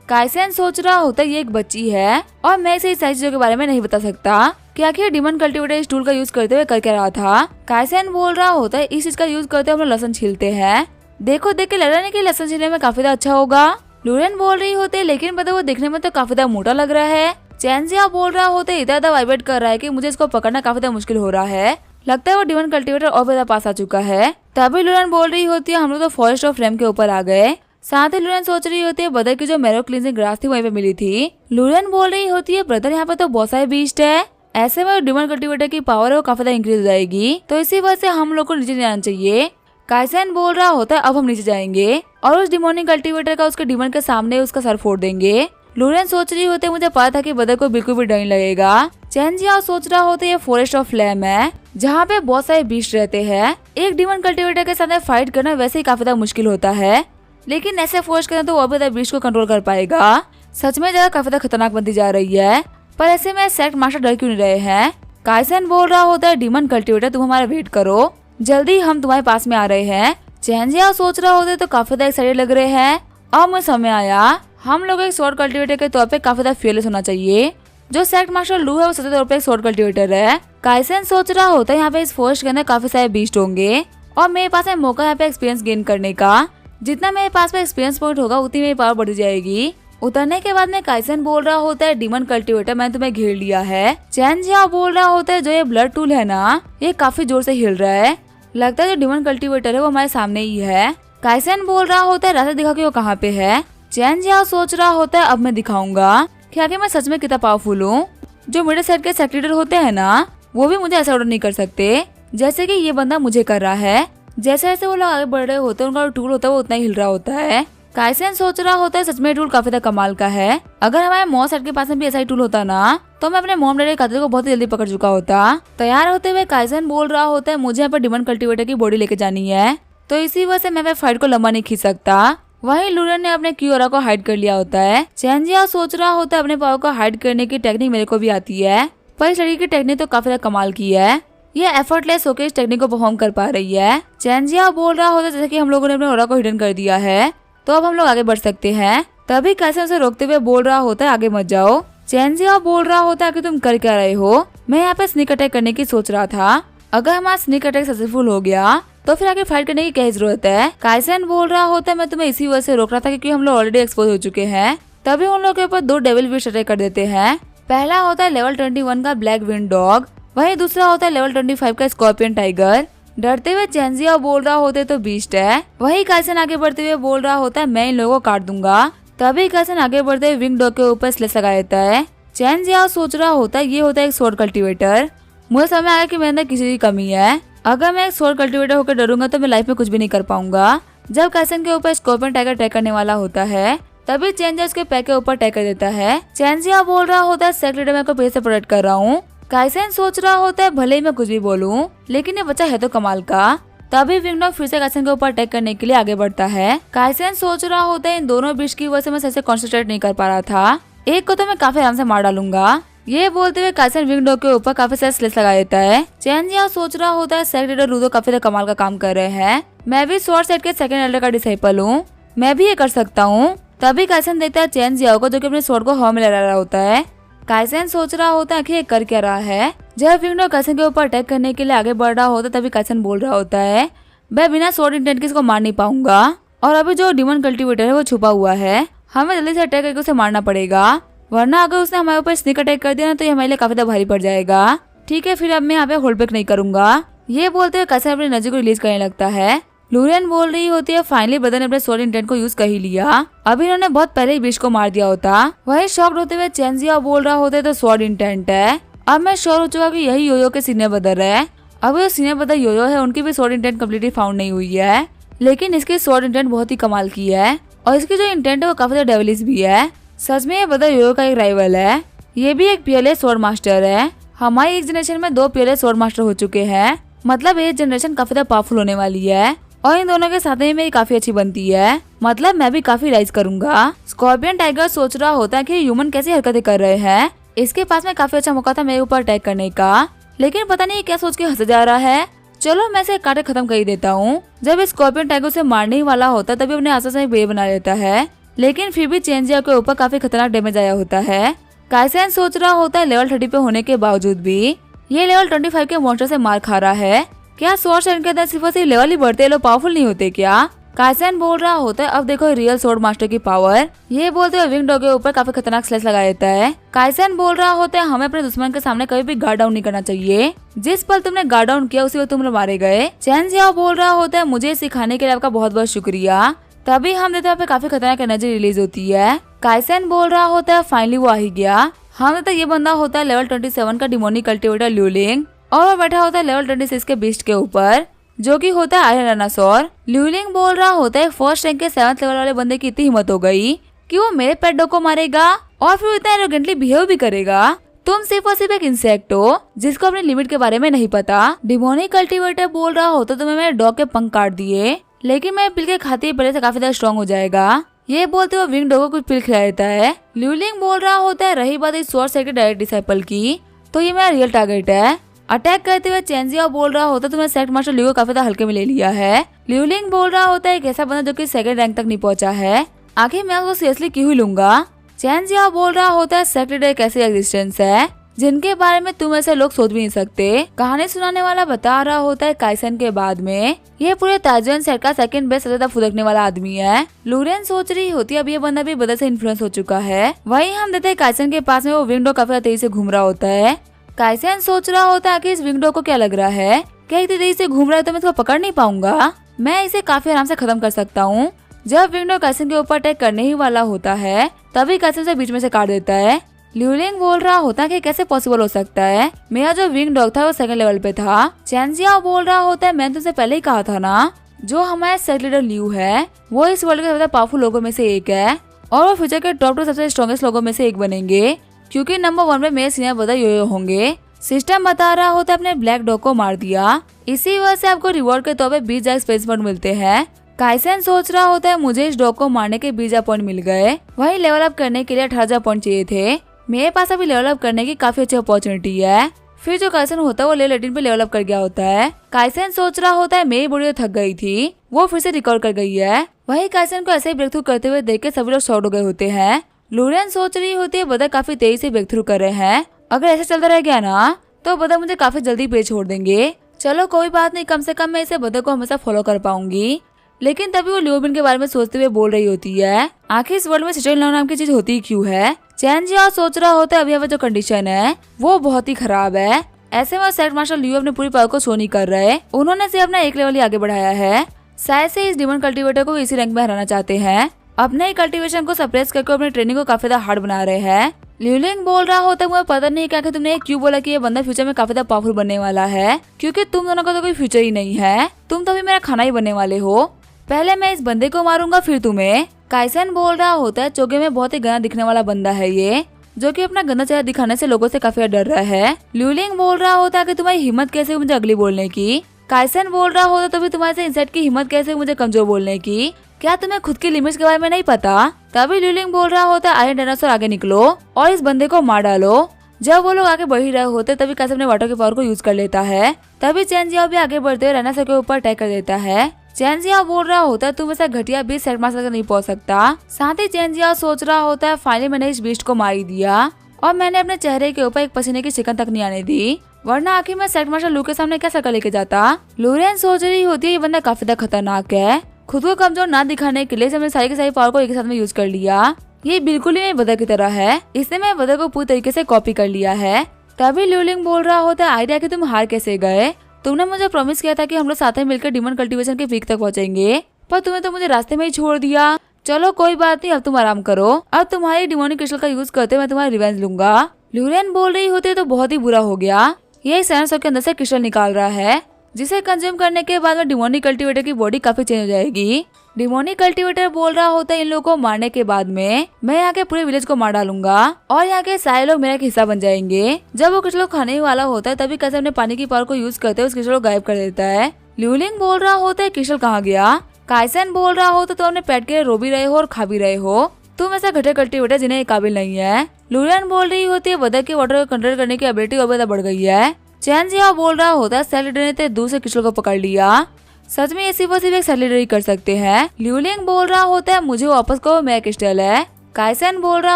काइसेन सोच रहा होता है ये एक बच्ची है और मैं इसे इस सारी चीजों के बारे में नहीं बता सकता कि आखिर डिमन कल्टीवेटर इस टूल का यूज करते हुए कर क्या रहा था। काइसेन बोल रहा होता है इस चीज का यूज करते हुए हम लोग लहसुन छीलते हैं, देखो देख के लग रहा है कि लहसुन छीलने में काफी अच्छा होगा। लूलियन बोल रही होते है लेकिन पता वो देखने में तो काफी मोटा लग रहा है। चैनजिया बोल रहा होता है इतना वाइब्रेट कर रहा है कि मुझे इसको पकड़ना काफी मुश्किल हो रहा है, लगता है वो डिमन कल्टीवेटर और ज्यादा पास आ चुका है। तभी लूलियन बोल रही होती है हम लोग तो फॉरेस्ट ऑफ फ्लेम के ऊपर आ गए। साथ ही लूलियन सोच रही होती है ब्रदर की जो मैरो क्लींजिंग ग्रास थी वहीं पे मिली थी। लूलियन बोल रही होती है ब्रदर यहाँ पे तो बहुत सारे बीस्ट है, ऐसे में डिमन कल्टीवेटर की पावर है वो काफी इंक्रीज हो जाएगी, तो इसी वजह से हम लोग को नीचे जाना चाहिए। काइसेन बोल रहा होता है अब हम नीचे जाएंगे और उस डिमोनिक कल्टीवेटर का उसके डिमन के सामने उसका सर फोड़ देंगे। लूलियन सोच रही होती है मुझे पता था कि ब्रदर को बिल्कुल भी डर नहीं लगेगा। चैनजिया सोच रहा होता है ये फॉरेस्ट ऑफ फ्लेम है जहाँ पे बहुत सारे बीस्ट रहते हैं, एक डिमन कल्टीवेटर के साथ फाइट करना वैसे ही काफी मुश्किल होता है, लेकिन ऐसे फोर्स करें तो वो भी बीस्ट को कंट्रोल कर पाएगा। सच में जगह काफी खतरनाक बनती जा रही है, पर ऐसे में सेक्ट मास्टर डर क्यों नहीं रहे हैं। काइसेन बोल रहा होता है डिमन कल्टीवेटर तुम हमारा वेट करो, जल्दी हम तुम्हारे पास में आ रहे हैं। चैनजिया सोच रहा होता है तो काफी एक्साइटेड लग रहे हैं। अब मुझे समय आया, हम लोग एक स्वॉर्ड कल्टीवेटर के तौर पे काफी फियरलेस होना चाहिए। जो सेक्ट मास्टर लू है वो सच्चे तौर पे एक स्वॉर्ड कल्टीवेटर है। काइसेन सोच रहा होता है यहाँ पे इस फॉरेस्ट के अंदर काफी सारे बीस्ट होंगे और मेरे पास है मौका यहाँ पे एक्सपीरियंस गेन करने का, जितना मेरे पास में एक्सपीरियंस पॉइंट होगा उतनी मेरी पावर बढ़ जाएगी। उतरने के बाद में काइसेन बोल रहा होता है डिमन कल्टीवेटर मैंने तुम्हें घेर लिया है। चैनजिया बोल रहा होता है जो ये ब्लड टूल है ना ये काफी जोर से हिल रहा है, लगता है जो डिमन कल्टीवेटर है वो हमारे सामने ही है। काइसेन बोल रहा होता है रास्ता दिखा के वो कहाँ पे है। चैनजिया सोच रहा होता है अब मैं दिखाऊंगा कि आखिर मैं सच में कितना पावरफुल हूँ। जो मिडिल साइड के सेक्रेटर होते हैं ना वो भी मुझे ऐसा ऑर्डर नहीं कर सकते जैसे कि ये बंदा मुझे कर रहा है। जैसे जैसे वो लोग आगे बढ़ रहे होते हैं उनका टूल होता है वो उतना ही हिल रहा होता है। काइसेन सोच रहा होता है सच में टूल काफी कमाल का है, अगर हमारे मॉम सेट के पास में भी ऐसा ही टूल होता ना तो मैं अपने मॉम डैडी कातिल को बहुत ही जल्दी पकड़ चुका होता। तैयार होते हुए काइसेन बोल रहा होता है मुझे यहाँ पर डिमन कल्टीवेटर की बॉडी लेके जानी है, तो इसी वजह से मैं फाइट को लंबा नहीं खींच सकता। वहीं लूलियन ने अपने क्यूरा को हाइड कर लिया होता है। चैनजिया सोच रहा होता है अपने पावर को हाइड करने की टेक्निक मेरे को भी आती है, पर इस लड़की की टेक्निक तो काफी कमाल की है, ये एफर्टलेस होकर इस टेक्निक को परफॉर्म कर पा रही है। चैनजिया बोल रहा होता है जैसे कि हम लोगों ने अपने ऑरा को हिडन कर दिया है तो अब हम लोग आगे बढ़ सकते हैं। तभी काइसेन उसे रोकते हुए बोल रहा होता है आगे मत जाओ। चैनजिया बोल रहा होता है कि तुम कर क्या रहे हो, मैं यहाँ पे स्नीक अटैक करने की सोच रहा था, अगर हमारा स्नीक अटैक सक्सेसफुल हो गया तो फिर आगे फाइट करने की क्या जरूरत है। काइसेन बोल रहा होता है मैं तुम्हें इसी वजह से रोक रहा था क्योंकि हम लोग ऑलरेडी एक्सपोज हो चुके हैं। तभी उन लोगों के ऊपर 2 डेविल विश अटैक कर देते हैं। पहला होता है लेवल 21 का ब्लैक विंड डॉग, वहीं दूसरा होता है लेवल 25 का स्कॉर्पियन टाइगर। डरते हुए चैनजिया बोल रहा होते तो बीस्ट है। वही काइसेन आगे बढ़ते हुए बोल रहा होता है मैं इन लोगों को काट दूंगा। तभी काइसेन आगे बढ़ते हुए विंग डॉग के ऊपर स्लेस लगा देता है। चैनजिया सोच रहा होता है ये होता है एक स्वॉर्ड कल्टीवेटर, मुझे समझ आया कि मेरे अंदर किसी की कमी है, अगर मैं एक स्वॉर्ड कल्टीवेटर होकर डरूंगा तो मैं लाइफ में कुछ भी नहीं कर पाऊंगा। जब काइसेन के ऊपर स्कॉर्पियन टाइगर अटैक करने वाला होता है तभी चैनजिया उसके पैर के ऊपर अटैक कर देता है। चैनजिया बोल रहा होता है सेक्रेटरी मैं को पीछे से प्रोटेक्ट कर रहा हूँ। काइसेन सोच रहा होता है भले ही मैं कुछ भी बोलूं लेकिन ये बच्चा है तो कमाल का। तभी विंगडॉग फिर से काइसेन के ऊपर अटैक करने के लिए आगे बढ़ता है। काइसेन सोच रहा होता है इन दोनों बीच की वजह से मैं सही से कॉन्सेंट्रेट नहीं कर पा रहा था, एक को तो मैं काफी आराम से मार डालूंगा। ये बोलते हुए काइसेन विंगडॉग के ऊपर काफी सारे स्लेस लगा देता है। चैनजिया सोच रहा होता है सेक्रेटरी रूदो काफी कमाल का काम कर रहे हैं, मैं भी स्वॉर्ड सेट के सेकंड एल्डर का डिसाइपल हूँ, मैं भी ये कर सकता हूँ। तभी काइसेन देखता है चैनजिया को जो कि अपने स्वॉर्ड को हवा में लहरा रहा होता है। काइसेन सोच रहा होता है कि ये कर क्या रहा है। जब विंगडॉग काइसेन के ऊपर अटैक करने के लिए आगे बढ़ रहा होता है तभी काइसेन बोल रहा होता है मैं बिना स्वॉर्ड इंटेंट के इसको मार नहीं पाऊंगा और अभी जो डिमन कल्टीवेटर है वो छुपा हुआ है, हमें जल्दी से अटैक करके उसे मारना पड़ेगा, वरना अगर उसने हमारे ऊपर स्नीक अटैक कर दिया ना तो ये हमारे लिए काफी भारी पड़ जाएगा। ठीक है फिर अब मैं यहाँ पे होल्ड बैक नहीं करूंगा। ये बोलते हुए काइसेन अपनी एनर्जी को रिलीज करने लगता है। लूलियन बोल रही होती है फाइनली ब्रदर ने अपने स्वॉर्ड इंटेंट को यूज कर ही लिया, अभी इन्होंने बहुत पहले ही बीच को मार दिया होता। वही शॉक्ड होते हुए चैनजिया बोल रहा होता है तो स्वॉर्ड इंटेंट है, अब मैं श्योर हो चुका कि यही योयो के सीनियर ब्रदर है। अब जो सीनियर ब्रदर योयो है उनकी भी स्वॉर्ड इंटेंट कम्प्लीटली फाउंड नहीं हुई है, लेकिन इसकी स्वॉर्ड इंटेंट बहुत ही कमाल की है और इसकी जो इंटेंट है वो काफी डेविलिश भी है। सच में ये ब्रदर योयो का एक राइवल है, ये भी एक पीएलए स्वॉर्ड मास्टर है। हमारी एक जनरेशन में 2 पीएलए स्वॉर्ड मास्टर हो चुके हैं, मतलब ये जनरेशन काफी पावरफुल होने वाली है और इन दोनों के साथ में मेरी काफी अच्छी बनती है, मतलब मैं भी काफी राइज करूंगा। स्कॉर्पियन टाइगर सोच रहा होता है कि ह्यूमन कैसी हरकतें कर रहे हैं, इसके पास में काफी अच्छा मौका था मेरे ऊपर अटैक करने का। लेकिन पता नहीं ये क्या सोच के हंस जा रहा है। चलो मैं इसे काटे खत्म कर ही देता हूँ। जब स्कॉर्पियन टाइगर उसे मारने ही वाला होता तभी अपने आसपास एक बेर बना लेता है, लेकिन फिर भी चेंजिया के ऊपर काफी खतरनाक डैमेज आया होता है। काइसेन सोच रहा होता है लेवल 30 पे होने के बावजूद भी ये लेवल 25 के मॉन्स्टर से मार खा रहा है। क्या स्वॉर्ड शैन के अंदर सिर्फ लेवल ही बढ़ते लोग पावरफुल नहीं होते क्या? काइसेन बोल रहा होता है अब देखो रियल स्वॉर्ड मास्टर की पावर। ये बोलते हुए विंग डॉग के ऊपर काफी खतरनाक स्लैश लगा देता है। काइसेन बोल रहा होता है हमें अपने दुश्मन के सामने कभी भी गार्ड डाउन नहीं करना चाहिए। जिस पल तुमने गार्ड डाउन किया उसी वक्त तुम लोग मारे गए। चैन जियाओ बोल रहा होता है मुझे सिखाने के लिए आपका बहुत बहुत शुक्रिया। तभी हम देखते हैं काफी खतरनाक एनर्जी रिलीज होती है। काइसेन बोल रहा होता है फाइनली वो आ ही गया। हम देखते ये बंदा होता है लेवल 27 का डिमोनिक कल्टिवेटर ल्यूलिंग और वो बैठा होता है लेवल 26 के बीस्ट के ऊपर जो कि होता है आयरन डायनासोर। ल्यूलिंग बोल रहा होता है फर्स्ट रैंक के 7th लेवल वाले बंदे की इतनी हिम्मत हो गई कि वो मेरे पेट डॉग को मारेगा और फिर इतना एरोगेंटली बिहेव भी करेगा। तुम सिर्फ और सिर्फ एक इंसेक्ट हो जिसको अपनी लिमिट के बारे में नहीं पता। डिमोनिक कल्टिवेटर बोल रहा होता तुम्हें मेरे डॉग के पंख काट दिए लेकिन मैं पिल के खाते ही पहले से काफी ज्यादा स्ट्रॉन्ग हो जाएगा। ये बोलते हुए विंग डॉग को कुछ पिल खिला देता है। ल्यूलिंग बोल रहा होता है रही बात इस स्वॉर्ड सेट के डायरेक्ट डिसाइपल की तो ये मेरा रियल टारगेट है। अटैक करते हुए चेंजिया बोल रहा होता तुम्हें सेक्ट मास्टर ल्यू को काफी हल्के में ले लिया है। ल्यूलिंग बोल रहा होता है एक ऐसा बंदा जो कि सेकंड रैंक तक नहीं पहुंचा है, आखिर मैं उसको सीरियसली क्यों ही लूंगा। चेंजिया बोल रहा होता है सेक्रेट एक ऐसी एग्जिस्टेंस है जिनके बारे में तुम ऐसे लोग सोच भी नहीं सकते। कहानी सुनाने वाला बता रहा होता है काइसेन के बाद में ये पूरे ताजुन सेट का सेकंड बेस्ट सबसे ज्यादा फुदकने वाला आदमी है। लूरेन सोच रही होती है अब ये बंदा भी बदल से इन्फ्लुएंस हो चुका है। वहीं हम देखते हैं काइसेन के पास में वो विंडो काफी तेजी से घूम रहा होता है। काइसेन सोच रहा होता है कि इस विंडो को क्या लग रहा है, क्या इतनी तेजी से घूम रहा है तो मैं इसको पकड़ नहीं पाऊंगा, मैं इसे काफी आराम से खत्म कर सकता हूँ। जब विंडो काइसेन के ऊपर अटैक करने ही वाला होता है तभी काइसेन से बीच में से काट देता है। ल्यूलिंग बोल रहा होता है कि कैसे पॉसिबल हो सकता है, मेरा जो विंग डॉग था वो सेकंड लेवल पे था। चेंजिया बोल रहा होता है मैंने तुमसे पहले ही कहा था ना, जो हमारा सेक्ट लीडर ल्यू है वो इस वर्ल्ड के सबसे पावरफुल लोगों में से एक है और वो फ्यूचर के टॉप 2 सबसे स्ट्रॉन्गेस्ट लोगों में से एक बनेंगे क्योंकि नंबर 1 पे मेरे सीनियर ब्रदर यो होंगे। सिस्टम बता रहा होता है अपने ब्लैक डॉग को मार दिया, इसी वजह से आपको रिवॉर्ड के तौर पे 20 स्पेस पॉइंट मिलते हैं। काइसेन सोच रहा होता है मुझे इस डॉग को मारने के 20 पॉइंट मिल गए, वही लेवल अप करने के लिए 18 पॉइंट चाहिए थे। मेरे पास अभी लेवल अप करने की काफी अच्छी अपॉर्चुनिटी है। फिर जो काइसेन होता है वो लेवल 18 पे लेवल अप कर गया होता है। काइसेन सोच रहा होता है मेरी बॉडी थक गई थी वो फिर से रिकॉर्ड कर गई है। वही काइसेन को ऐसे ही ब्रेक थ्रू करते हुए देख के सभी लोग शॉर्ट हो गए होते हैं। लूरेन सोच रही होती है बदर काफी तेजी से ब्रेक थ्रू कर रहे हैं, अगर ऐसे चलता रह गया ना तो बदर मुझे काफी जल्दी पे छोड़ देंगे। चलो कोई बात नहीं, कम से कम मैं इसे बदर को हमेशा फॉलो कर पाऊंगी। लेकिन तभी वो ल्यूबिन के बारे में सोचते हुए बोल रही होती है आखिर इस वर्ल्ड में सिचुएशन नाम की चीज होती क्यों है। चेंजिया सोच रहा होता है अभी जो कंडीशन है वो बहुत ही खराब है, ऐसे में सेक्ट मास्टर ल्यू अपनी पूरी पावर को शो नहीं कर रहे, उन्होंने सिर्फ अपना एक लेवल ही आगे बढ़ाया है। शायद से इस डिमन कल्टिवेटर को इसी रैंक में हराना चाहते हैं, अपने ही कल्टिवेशन को सप्रेस करके अपनी ट्रेनिंग को काफी ज्यादा हार्ड बना रहे हैं। ल्यूलिंग बोल रहा होता है मुझे पता नहीं क्या कि तुमने क्यों बोला कि ये बंदा फ्यूचर में काफी ज्यादा पावरफुल बनने वाला है, क्योंकि तुम दोनों का तो कोई फ्यूचर ही नहीं है, तुम तो अभी मेरा खाना ही बनने वाले हो, पहले मैं इस बंदे को मारूंगा फिर तुम्हें। काइसेन बोल रहा होता है चोगे में बहुत ही गंदा दिखने वाला बंदा है ये, जो कि अपना गंदा चेहरा दिखाने से लोगों से काफी डर रहा है। ल्यूलिंग बोल रहा होता है कि तुम्हारी हिम्मत कैसे मुझे अगली बोलने की। काइसेन बोल रहा होता तो भी तुम्हारे से इंसेक्ट की हिम्मत कैसे मुझे कमजोर बोलने की, क्या तुम्हें खुद की लिमिट्स के बारे में नहीं पता। तभी ल्यूलिंग बोल रहा होता है आयरन डायनासोर आगे निकलो और इस बंदे को मार डालो। जब वो लोग आगे बढ़ ही रहे होते तभी काइसेन अपने वाटर की पावर को यूज कर लेता है। तभी चेंजिया भी आगे बढ़ते हुए डायनासोर के ऊपर अटैक कर देता है। चेंजिया बोल रहा होता है तुम ऐसा घटिया बीस्ट सेक्ट मास्टर नहीं पहुंच सकता। साथ ही चेंजिया सोच रहा होता है फाइनली मैंने इस बीस्ट को मार ही दिया और मैंने अपने चेहरे के ऊपर एक पसीने की शिकन तक नहीं आने दी, वरना आखिर मैं सेक्ट मास्टर लू के सामने क्या शक्ल लेके जाता। लूरेन सोच रही होती है ये बंदा काफी ज्यादा खतरनाक है, खुद को कमजोर ना दिखाने के लिए हमने सारी की सारी पावर को एक साथ में यूज कर लिया, ये बिल्कुल ही मेरे बदर की तरह है, इसने मेरे बदर को पूरी तरीके से कॉपी कर लिया है। तभी ल्यूलिंग बोल रहा होता है आइडिया कि तुम हार कैसे गए, तुमने मुझे प्रॉमिस किया था कि हम लोग साथ में मिलकर डिमन कल्टीवेशन के पीक तक पहुंचेंगे, पर तुम्हें तो मुझे रास्ते में ही छोड़ दिया। चलो कोई बात नहीं, अब तुम आराम करो, अब तुम्हारी डिमोनिक क्रिस्टल का यूज करते मैं तुम्हारी रिवेंज लूंगा। ल्यूरेन बोल रही होती है तो बहुत ही बुरा हो गया, ये साइंस के अंदर से क्रिस्टल निकाल रहा है, जिसे कंज्यूम करने के बाद में डिमोनिक कल्टीवेटर की बॉडी काफी चेंज हो जाएगी। डिमोनिक कल्टीवेटर बोल रहा होता है इन लोगों को मारने के बाद में मैं यहाँ के पूरे विलेज को मार डालूंगा और यहाँ के सारे लोग मेरा एक हिस्सा बन जाएंगे। जब वो कुछ लोग खाने ही वाला होता है तभी कैसे अपने पानी की पावर को यूज करते हुए उस क्रिस्टल को गायब कर देता है। ल्यूलिंग बोल रहा होता है क्रिस्टल कहाँ गया। काइसेन बोल रहा होता तो अपने पेट के लिए रो भी रहे हो और खा भी रहे हो, तुम ऐसा घटे कल्टीवेटर जिन्हें काबिल नहीं है। लूरियन बोल रही होती है बदर के वाटर को कंट्रोल करने की एबिलिटी और ज्यादा बढ़ गई है। चैन जियाओ बोल रहा होता है सेल लीडर ने तो दूसरे क्रिस्टल को पकड़ लिया। सच में ये सिर्फ एक सेल लीडर ही कर सकते हैं। लियूलिंग बोल रहा होता है मुझे वापस कहो, मैं क्रिस्टल है। काइसन बोल रहा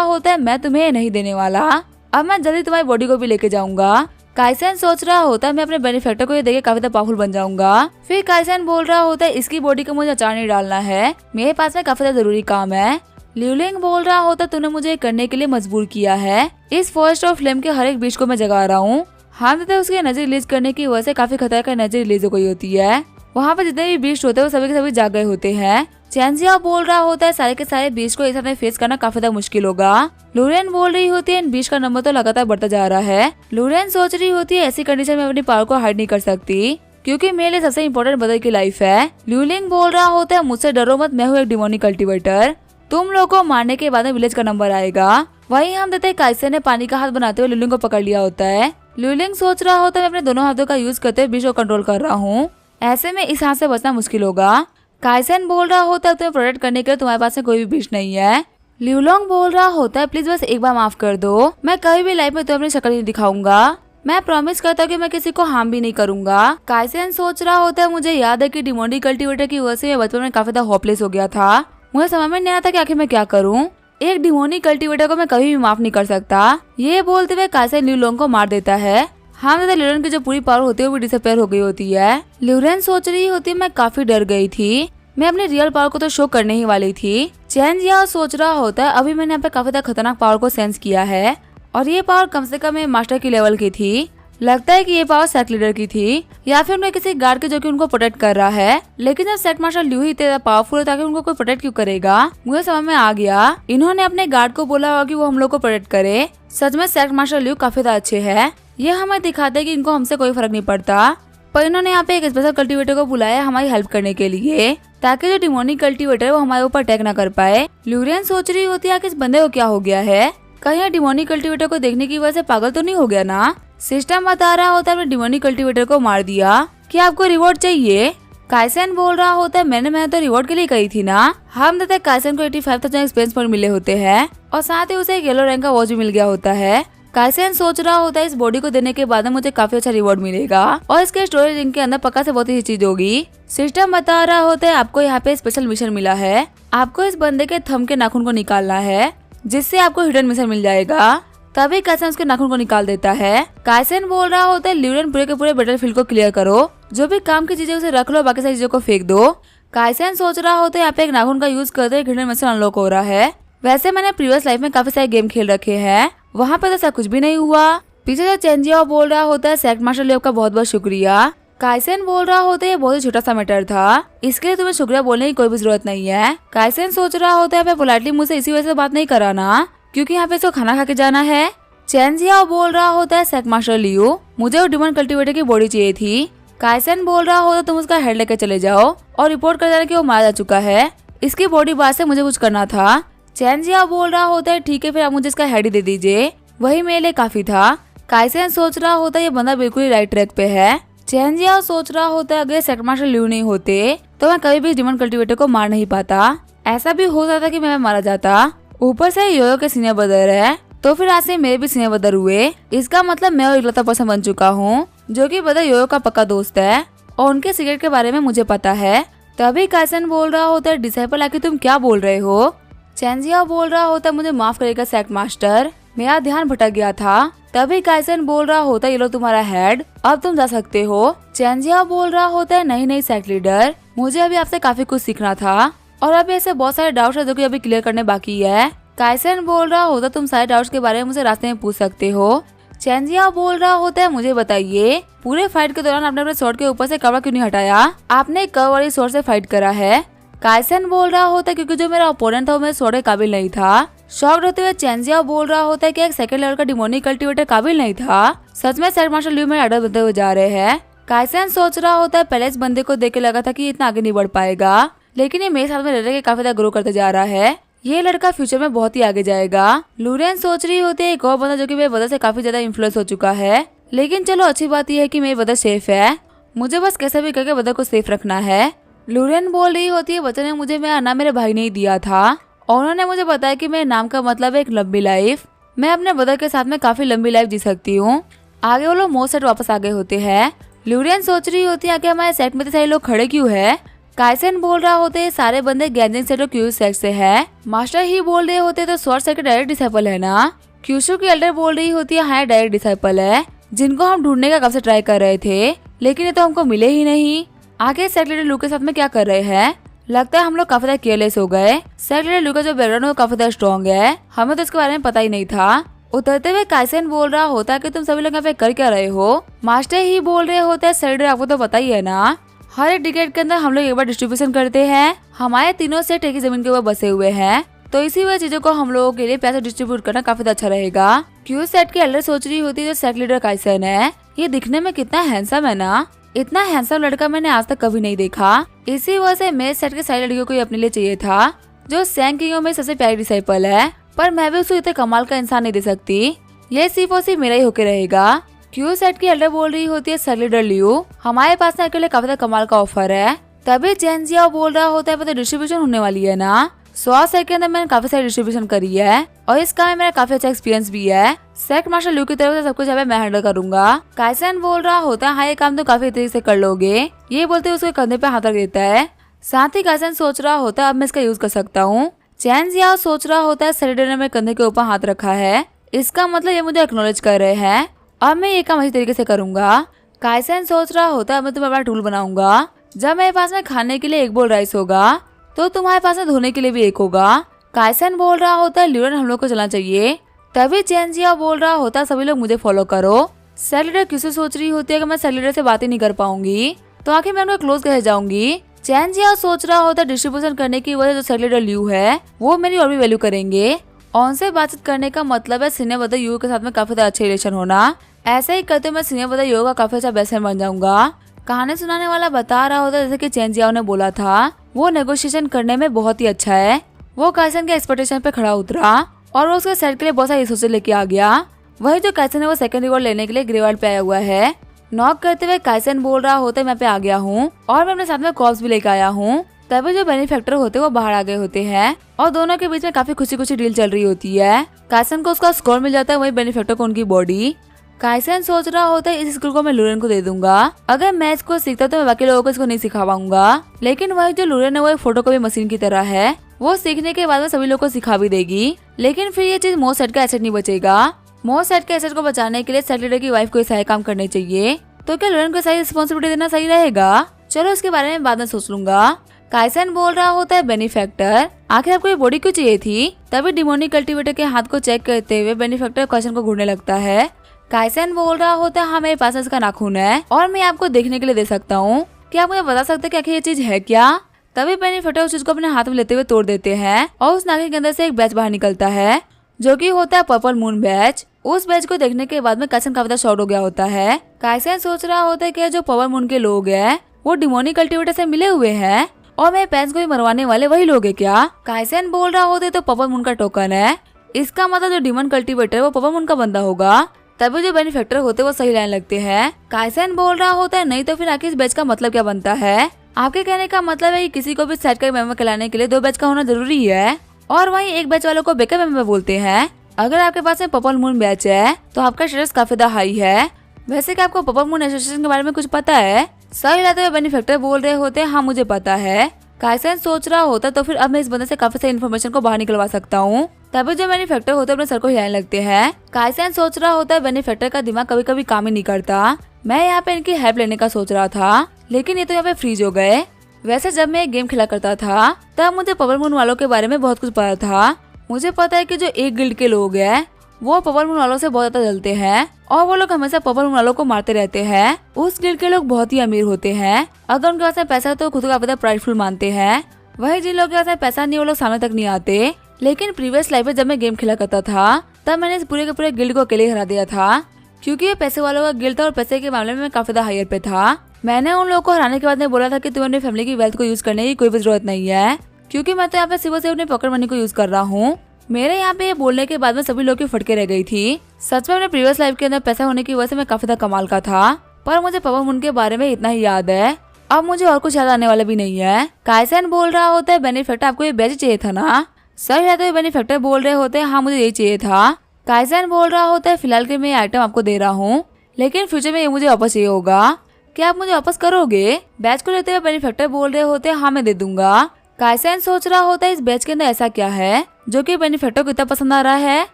होता है मैं तुम्हें नहीं देने वाला, अब मैं जल्दी तुम्हारी बॉडी को भी लेके जाऊंगा। काइसन सोच रहा होता है मैं अपने बेनिफैक्टर को ये देके काफी ज्यादा पावरफुल बन जाऊंगा। फिर काइसन बोल रहा होता है इसकी बॉडी को मुझे अचार नहीं डालना है, मेरे पास में काफी ज्यादा जरूरी काम है। लियूलिंग बोल रहा होता है तूने मुझे करने के लिए मजबूर किया है। इस फॉरेस्ट ऑफ फ्लेम के हर एक बीच को मैं जगा रहा हूँ। हाँ तथा उसकी एनर्जी रिलीज करने की वजह से काफी खतरनाक एनर्जी रिलीज हो गई होती है। वहाँ पे जितने भी बीस्ट होते हैं वो सभी के सभी जाग गए होते हैं। चैन जियाओ बोल रहा होता है सारे के सारे बीस्ट को एक साथ में फेस करना काफी ज्यादा मुश्किल होगा। लूरेन बोल रही होती है इन बीस्ट का नंबर तो लगातार बढ़ता जा रहा है। लूरेन सोच रही होती है ऐसी कंडीशन में अपनी पावर को हाइड नहीं कर सकती, क्योंकि मेरे लिए सबसे इम्पोर्टेंट बदल की लाइफ है। ल्यूलिंग बोल रहा होता है मुझसे डरो मत, मैं हूँ एक डिमोनिक कल्टीवेटर, तुम लोगों को मारने के बाद में विलेज का नंबर आएगा। वहीं हम देते काइसन ने पानी का हाथ बनाते हुए ल्यूलिंग को पकड़ लिया होता है। ल्यूलिंग सोच रहा होता है मैं अपने दोनों हाथों का यूज करते हुए बीस्ट को कंट्रोल कर रहा हूँ, ऐसे में इस हाथ से बचना मुश्किल होगा। काइसन बोल रहा होता है तुम्हें प्रोटेक्ट करने के लिए तुम्हारे पास में कोई भी बीस्ट नहीं है। ल्यूलोंग बोल रहा होता है प्लीज बस एक बार माफ कर दो, मैं कभी भी लाइफ में तुम्हें अपनी शक्ल नहीं दिखाऊंगा, मैं प्रॉमिस करता हूँ कि मैं किसी को हार्म भी नहीं करूंगा। काइसन सोच रहा होता है मुझे याद है कि डिमोनिक कल्टीवेटर की वजह से मैं बचपन में काफी ज्यादा होपलेस हो गया था, मुझे समझ में नहीं आता कि आखिर मैं क्या करूँ। एक डिमोनिक कल्टीवेटर को मैं कभी भी माफ नहीं कर सकता। ये बोलते हुए काइसन ल्यूलोंग को मार देता है। हाँ ल्यूरेन की जो पूरी पावर होती है वो भी डिसअपेयर हो गई होती है। ल्यूरेन सोच रही होती है मैं काफी डर गई थी, मैं अपनी रियल पावर को तो शो करने ही वाली थी। चैन जियाओ सोच रहा होता है अभी मैंने यहाँ पे काफी खतरनाक पावर को सेंस किया है और ये पावर कम से कम मास्टर की लेवल की थी। लगता है कि ये पावर सेक्ट लीडर की थी या फिर उनके किसी गार्ड की जो कि उनको प्रोटेक्ट कर रहा है। लेकिन जब सेक्ट मास्टर ल्यू ही इतना पावरफुल है ताकि उनको कोई प्रोटेक्ट क्यों करेगा, मुझे समझ में आ गया इन्होंने अपने गार्ड को बोला होगा कि वो हम लोग को प्रोटेक्ट करे। सच में सेक्ट मास्टर ल्यू काफी ज्यादा अच्छे है, ये हमें दिखाते हैं कि इनको हमसे कोई फर्क नहीं पड़ता। पर इन्होंने यहाँ पे एक स्पेशल कल्टीवेटर को बुलाया हमारी हेल्प करने के लिए, ताकि जो डिमोनिक कल्टीवेटर है वो हमारे ऊपर अटैक ना कर पाए। ल्यूरियन सोच रही होती है कि इस बंदे को क्या हो गया है, कहीं डिमोनिक कल्टीवेटर को देखने की वजह से पागल तो नहीं हो गया ना। सिस्टम बता रहा होता है डिमोनिक कल्टीवेटर को मार दिया, क्या आपको रिवॉर्ड चाहिए। काइसन बोल रहा होता है मैंने तो रिवॉर्ड के लिए कही थी ना। हम देते काइसन को 85,000 एक्सपीरियंस पॉइंट मिले होते हैं और साथ ही उसे एक येलो रंग का वॉच भी मिल गया होता है। काइसन सोच रहा होता है इस बॉडी को देने के बाद मुझे काफी अच्छा रिवॉर्ड मिलेगा और इसके स्टोरेज रिंग के अंदर पक्का से बहुत ही चीज होगी। सिस्टम बता रहा होता है आपको यहाँ पे स्पेशल मिशन मिला है, आपको इस बंदे के थंब के नाखून को निकालना है जिससे आपको हिडन मिशन मिल जाएगा। तभी काइसन उसके नाखून को निकाल देता है। काइसन बोल रहा होता है ल्यूरेन पूरे के पूरे बैटलफील्ड को क्लियर करो, जो भी काम की चीजें उसे रख लो, बाकी सारी चीजों को फेंक दो। काइसन सोच रहा होता है यहाँ पे एक नाखून का यूज करते हिडन मिशन अनलॉक हो रहा है। वैसे मैंने प्रीवियस लाइफ में काफी सारे गेम खेल रखे हैं, वहाँ पे तो ऐसा कुछ भी नहीं हुआ। पीछे जो चैन जियाओ बोल रहा होता है सेक्ट मास्टर लियो का बहुत बहुत शुक्रिया। काइसन बोल रहा होता है ये बहुत ही छोटा सा मैटर था, इसके लिए तुम्हें शुक्रिया बोलने की कोई भी जरूरत नहीं है। काइसन सोच रहा होता है पोलाइटली मुझसे इसी वजह से बात नहीं कराना क्योंकि यहाँ पे इसको खाना खा के जाना है। चैन जियाओ बोल रहा होता है सेक्ट मास्टर लियो मुझे वो डिमोन कल्टीवेटर की बॉडी चाहिए थी। काइसन बोल रहा होता तुम उसका हेड लेकर चले जाओ और रिपोर्ट कर देना कि वो मारा जा चुका है, इसकी बॉडी बाद से मुझे कुछ करना था। चैन जियाओ बोल रहा होता है ठीक है फिर आप मुझे इसका हेड ही दे दीजिए, वही मेरे लिए काफी था। काइसन सोच रहा होता है ये बंदा बिल्कुल ही राइट ट्रैक पे है। चैन जियाओ सोच रहा होता है अगर सेक्ट मास्टर ल्यू नहीं होते तो मैं कभी भी डिमोन कल्टीवेटर को मार नहीं पाता, ऐसा भी हो सकता कि मैं मारा जाता। ऊपर से योयो के सीनियर ब्रदर है तो फिर आज से मेरे भी सीनियर ब्रदर हुए, इसका मतलब मैं इकलौता पर्सन बन चुका हूँ जो कि ब्रदर योयो का पक्का दोस्त है और उनके सीक्रेट के बारे में मुझे पता है। तभी काइसन बोल रहा होता है डिसाइपल आके तुम क्या बोल रहे हो। चैन जियाओ बोल रहा होता है मुझे माफ करेगा सेक्ट मास्टर, मेरा ध्यान भटक गया था। तभी काइसन बोल रहा होता है ये लो तुम्हारा हेड, अब तुम जा सकते हो। चैन जियाओ बोल रहा होता है नहीं सेक्ट लीडर, मुझे अभी आपसे काफी कुछ सीखना था और अभी ऐसे बहुत सारे डाउट्स है जो कि अभी क्लियर करने बाकी है। काइसन बोल रहा होता तुम सारे डाउट्स के बारे में मुझे रास्ते में पूछ सकते हो। चैन जियाओ बोल रहा होता है मुझे बताइए पूरे फाइट के दौरान आपने अपने स्वॉर्ड के ऊपर से कपड़ा क्यों नहीं हटाया, आपने कर्व वाली स्वॉर्ड से फाइट करा है। काइसन बोल रहा होता है क्योंकि जो मेरा ओपोनेंट था वो मेरे स्वॉर्ड के काबिल नहीं था। शॉक्ड होते हुए चैन जियाओ बोल रहा होता है कि एक सेकंड लेवल का डिमोनिक कल्टीवेटर काबिल नहीं था, सच में सेक्ट मास्टर ल्यू मेरे आर्डर बनते हुए जा रहे हैं। काइसन सोच रहा होता है पहले इस बंदे को देख के लगा था कि ये इतना आगे नहीं बढ़ पाएगा, लेकिन ये मेरे साथ में रह के काफी ज्यादा ग्रो करते जा रहा है, ये लड़का फ्यूचर में बहुत ही आगे जाएगा। लूरेन सोच रही होती है एक और बंदा जो कि मेरे वजह से काफी ज्यादा इन्फ्लुएंस हो चुका है, लेकिन चलो अच्छी बात यह है कि मेरी वजह सेफ है, मुझे बस कैसे भी करके वजह को सेफ रखना है। लूरेन बोल रही होती है वजह ने मुझे मेरा नाम मेरे भाई ने ही दिया था और उन्होंने मुझे बताया कि मेरे नाम का मतलब है एक लंबी लाइफ, मैं अपने वजह के साथ में काफी लंबी लाइफ जी सकती हूँ। आगे वो लोग मोस्ट सेट वापस आ गए होते हैं। ल्यूरियन सोच रही होती है कि हमारे सेट में तो सारे लोग खड़े क्यों है। काइसन बोल रहा होते हैं सारे बंदे गैंजिंग सेट और क्यूज सेट से है। मास्टर ही बोल रहे होते तो स्वॉर्ड सेट के डायरेक्ट डिसाइपल है ना। क्यूशु की एल्डर बोल रही होती है हाँ डायरेक्ट डिसाइपल है, जिनको हम ढूंढने का कब से ट्राई कर रहे थे, लेकिन ये तो हमको मिले ही नहीं। आगे सेट लीडर लू के साथ में क्या कर रहे हैं। लगता है हम लोग काफी ज्यादा केयरलेस हो गए। सेट लीडर लू का जो बैकग्राउंड है वो काफी ज्यादा स्ट्रॉन्ग है, हमें तो इसके बारे में पता ही नहीं था। उतरते हुए काइसन बोल रहा होता है कि तुम सभी लोग यहाँ पे कर क्या रहे हो। मास्टर ही बोल रहे होते हैं सेट लीडर आपको तो पता ही है ना, हर एक डिकेड के अंदर हम लोग एक बार डिस्ट्रीब्यूशन करते हैं। हमारे तीनों सेट एक ही जमीन के ऊपर बसे हुए हैं, तो इसी वजह चीजों को हम लोगों के लिए पैसे डिस्ट्रीब्यूट करना काफी अच्छा रहेगा। क्यू सेट की एल्डर सोच रही होती है जो सेट लीडर काइसन है, ये दिखने में कितना हैंडसम है ना, इतना हैंडसम लड़का मैंने आज तक कभी नहीं देखा। इसी वजह से मेरे सेट के सारी लड़कियों को अपने लिए चाहिए था, जो सैंग किंगों में सबसे प्यारी डिसाइपल है, पर मैं भी उसको इतने कमाल का इंसान नहीं दे सकती, ये सिर्फ और सिर्फ मेरा ही होके रहेगा। क्यू सेट की एल्डर बोल रही होती है सेट लीडर लियू, हमारे पास ना अकेले काफी कमाल का ऑफर है। तभी जेनजिया बोल रहा होता है डिस्ट्रीब्यूशन होने वाली है ना। 100 सेट के अंदर मैंने काफी सारी डिस्ट्रीब्यूशन करी है और इस काम में मेरा काफी अच्छा एक्सपीरियंस भी है। सेट मास्टर लियू की तरफ से सब कुछ मैं हैंडल करूंगा। काइसन बोल रहा होता है हाँ ये काम तो काफी तरीके से कर लोगे, ये बोलते उसके कंधे पे हाथ रख देता है। साथ ही काइसन सोच रहा होता है अब मैं इसका यूज कर सकता हूँ। जेनजिया सोच रहा होता है सेट लीडर ने मेरे कंधे के ऊपर हाथ रखा है, इसका मतलब ये मुझे एक्नॉलेज कर रहे हैं, अब मैं ये काम अच्छी तरीके से करूंगा। काइसन सोच रहा होता है मैं तुम्हें बड़ा टूल बनाऊंगा, जब मेरे पास में खाने के लिए एक बोल राइस होगा तो तुम्हारे पास में धोने के लिए भी एक होगा। काइसन बोल रहा होता है ल्यूरन हम लोग को चलना चाहिए। तभी जेनजिया बोल रहा होता है सभी लोग मुझे फॉलो करो। सेट लीडर किसे सोच रही होती है कि मैं सेट लीडर से बातें नहीं कर पाऊंगी, तो आखिर मैं उनको क्लोज कह जाऊंगी। जेनजिया सोच रहा होता है डिस्ट्रीब्यूशन करने की वजह जो सेट लीडर ल्यू है वो मेरी और भी वैल्यू करेंगे। ऑन से बातचीत करने का मतलब है सीनियर ब्रदर यू के साथ में काफी अच्छे रिलेशन होना। ऐसे ही करते मैं सीनियर ब्रदर यू का काफी अच्छा बेस्ट फ्रेंड बन जाऊंगा। कहानी सुनाने वाला बता रहा होता है जैसे कि जेनजिया ने बोला था वो नेगोशिएशन करने में बहुत ही अच्छा है। वो काइसन के एक्सपेक्टेशन पे खड़ा उतरा और वो उसके सेट के लिए बहुत सारी रिसोर्सेज लेके आ गया। वही जो काइसन है वो सेकंड रिवॉर्ड लेने के लिए ग्रेवार्ड पे आया हुआ है। नॉक करते हुए काइसन बोल रहा होता है मैं पे आ गया हूँ और मैं अपने साथ में कॉर्प्स भी लेके आया हूँ। तभी जो बेनिफैक्टर होते हैं वो बाहर आ गए होते हैं और दोनों के बीच में काफी खुशी खुशी डील चल रही होती है। काइसन को उसका स्कोर मिल जाता है, वही बेनिफैक्टर को उनकी बॉडी। काइसन सोच रहा होता है इस स्किल को मैं लूरेन को दे दूंगा, अगर मैं इसको सीखता तो मैं बाकी लोगों को इसको नहीं सिखा पाऊंगा। लेकिन वही जो लूरेन है वो एक फोटोकॉपी मशीन की तरह है, वो सीखने के बाद में सभी लोगों को सिखा भी देगी। लेकिन फिर ये चीज मोस्ट सेट का एसेट नहीं बचेगा। मोस्ट सेट के एसेट को बचाने के लिए सेट लीडर की वाइफ को सही काम करने चाहिए, तो क्या लूरेन को सही रिस्पॉन्सिबिलिटी देना सही रहेगा। चलो इसके बारे में बाद में सोच लूंगा। काइसन बोल रहा होता है बेनिफैक्टर आखिर आपको ये बॉडी क्यों चाहिए थी। तभी डिमोनिक कल्टीवेटर के हाथ को चेक करते हुए बेनिफैक्टर काइसन को घूरने लगता है। काइसन बोल रहा होता है हाँ मेरे पास इसका नाखून है और मैं आपको देखने के लिए दे सकता हूँ, क्या आप मुझे बता सकते हैं कि आखिर ये चीज है क्या। तभी बेनिफैक्टर उस चीज को अपने हाथ में लेते हुए तोड़ देते हैं और उस नाखून के अंदर से एक बैच बाहर निकलता है जो कि होता है पर्पल मून बैच। उस बैच को देखने के बाद में काइसन काफी शॉर्ट हो गया होता है। काइसन सोच रहा होता है कि जो पर्पल मून के लोग हैं वो डिमोनिक कल्टीवेटर से मिले हुए हैं और मेरे पैंस को भी मरवाने वाले वही लोग हैं क्या। काइसन बोल रहा होता है तो पर्पल मून का टोकन है, इसका मतलब जो डिमन कल्टीवेटर वो पर्पल मून का बंदा होगा। तभी जो बेनिफैक्टर होते वो सही लाइन लगते हैं। काइसन बोल रहा होता है नहीं तो फिर आखिर इस बैच का मतलब क्या बनता है। आपके कहने का मतलब है कि किसी को भी सेट का मेंबर कहलाने के लिए 2 बैच का होना जरूरी है और वहीं एक बैच वालों को बैकअप मेंबर बोलते हैं। अगर आपके पास में पर्पल मून बैच है तो आपका स्टेटस काफी ज्यादा हाई है। वैसे कि आपको पर्पल मून एसोसिएशन के बारे में कुछ पता है। सही लाते हुए बेनिफैक्टर बोल रहे होते हैं हाँ मुझे पता है। काइसन सोच रहा होता तो फिर अब मैं इस बंदे से काफी सारी इन्फॉर्मेशन को बाहर निकलवा सकता हूँ। तभी जो बेनिफैक्टर होते अपने सर को हिलाने लगते हैं। काइसन सोच रहा होता है बेनिफैक्टर का दिमाग कभी कभी काम ही नहीं करता। मैं यहाँ पे इनकी हेल्प लेने का सोच रहा था लेकिन ये तो यहाँ पे फ्रीज हो गए। वैसे जब मैं एक गेम खेला करता था तब मुझे पर्पल मून वालों के बारे में बहुत कुछ पता था। मुझे पता है कि जो एक गिल्ड के लोग हैं वो पर्पल मून वालों से बहुत ज्यादा जलते हैं और वो लोग हमेशा पर्पल मून वालों को मारते रहते हैं। उस गिल्ड के लोग बहुत ही अमीर होते हैं, अगर उनके पास पैसा है तो खुद को काफी प्राइडफुल मानते हैं। वही जिन लोगों के पास पैसा नहीं वो लोग सामने तक नहीं आते। लेकिन प्रीवियस लाइफ में जब मैं गेम खेला करता था तब मैंने इस पूरे के पूरे गिल्ड को अकेले हरा दिया था, क्योंकि ये पैसे वालों का गिल्ड था और पैसे के मामले में मैं काफी ज्यादा हायर पे था। मैंने उन लोगों को हराने के बाद में बोला था कि तुम्हें अपनी फैमिली की वेल्थ को यूज करने की कोई भी जरूरत नहीं है, क्योंकि मैं तो यहाँ पे सिर्फ अपने पॉकेट मनी को यूज कर रहा हूँ। मेरे यहाँ पे ये बोलने के बाद में सभी लोग की फटके रह गई थी। सच में अपने प्रीवियस लाइफ के अंदर पैसा होने की वजह से मैं काफी ज्यादा कमाल का था, पर मुझे पर्पल मून के बारे में इतना ही याद है, अब मुझे और कुछ याद आने वाला भी नहीं है। काइसन बोल रहा होता है बेनिफैक्टर आपको ये बैच चाहिए था ना। सही रहते हुए बेनिफैक्टर बोल रहे होते हैं हाँ मुझे यही चाहिए था। काइसन बोल रहा होता है फिलहाल के मैं ये आइटम आपको दे रहा हूँ, लेकिन फ्यूचर में ये मुझे वापस चाहिए होगा। क्या आप मुझे वापस करोगे? बैच को लेते हुए बेनिफैक्टर बोल रहे होते हैं हाँ मैं दे दूंगा। काइसन सोच रहा होता है इस बैच के अंदर ऐसा क्या है जो कि बेनिफैक्टर को इतना पसंद आ रहा है।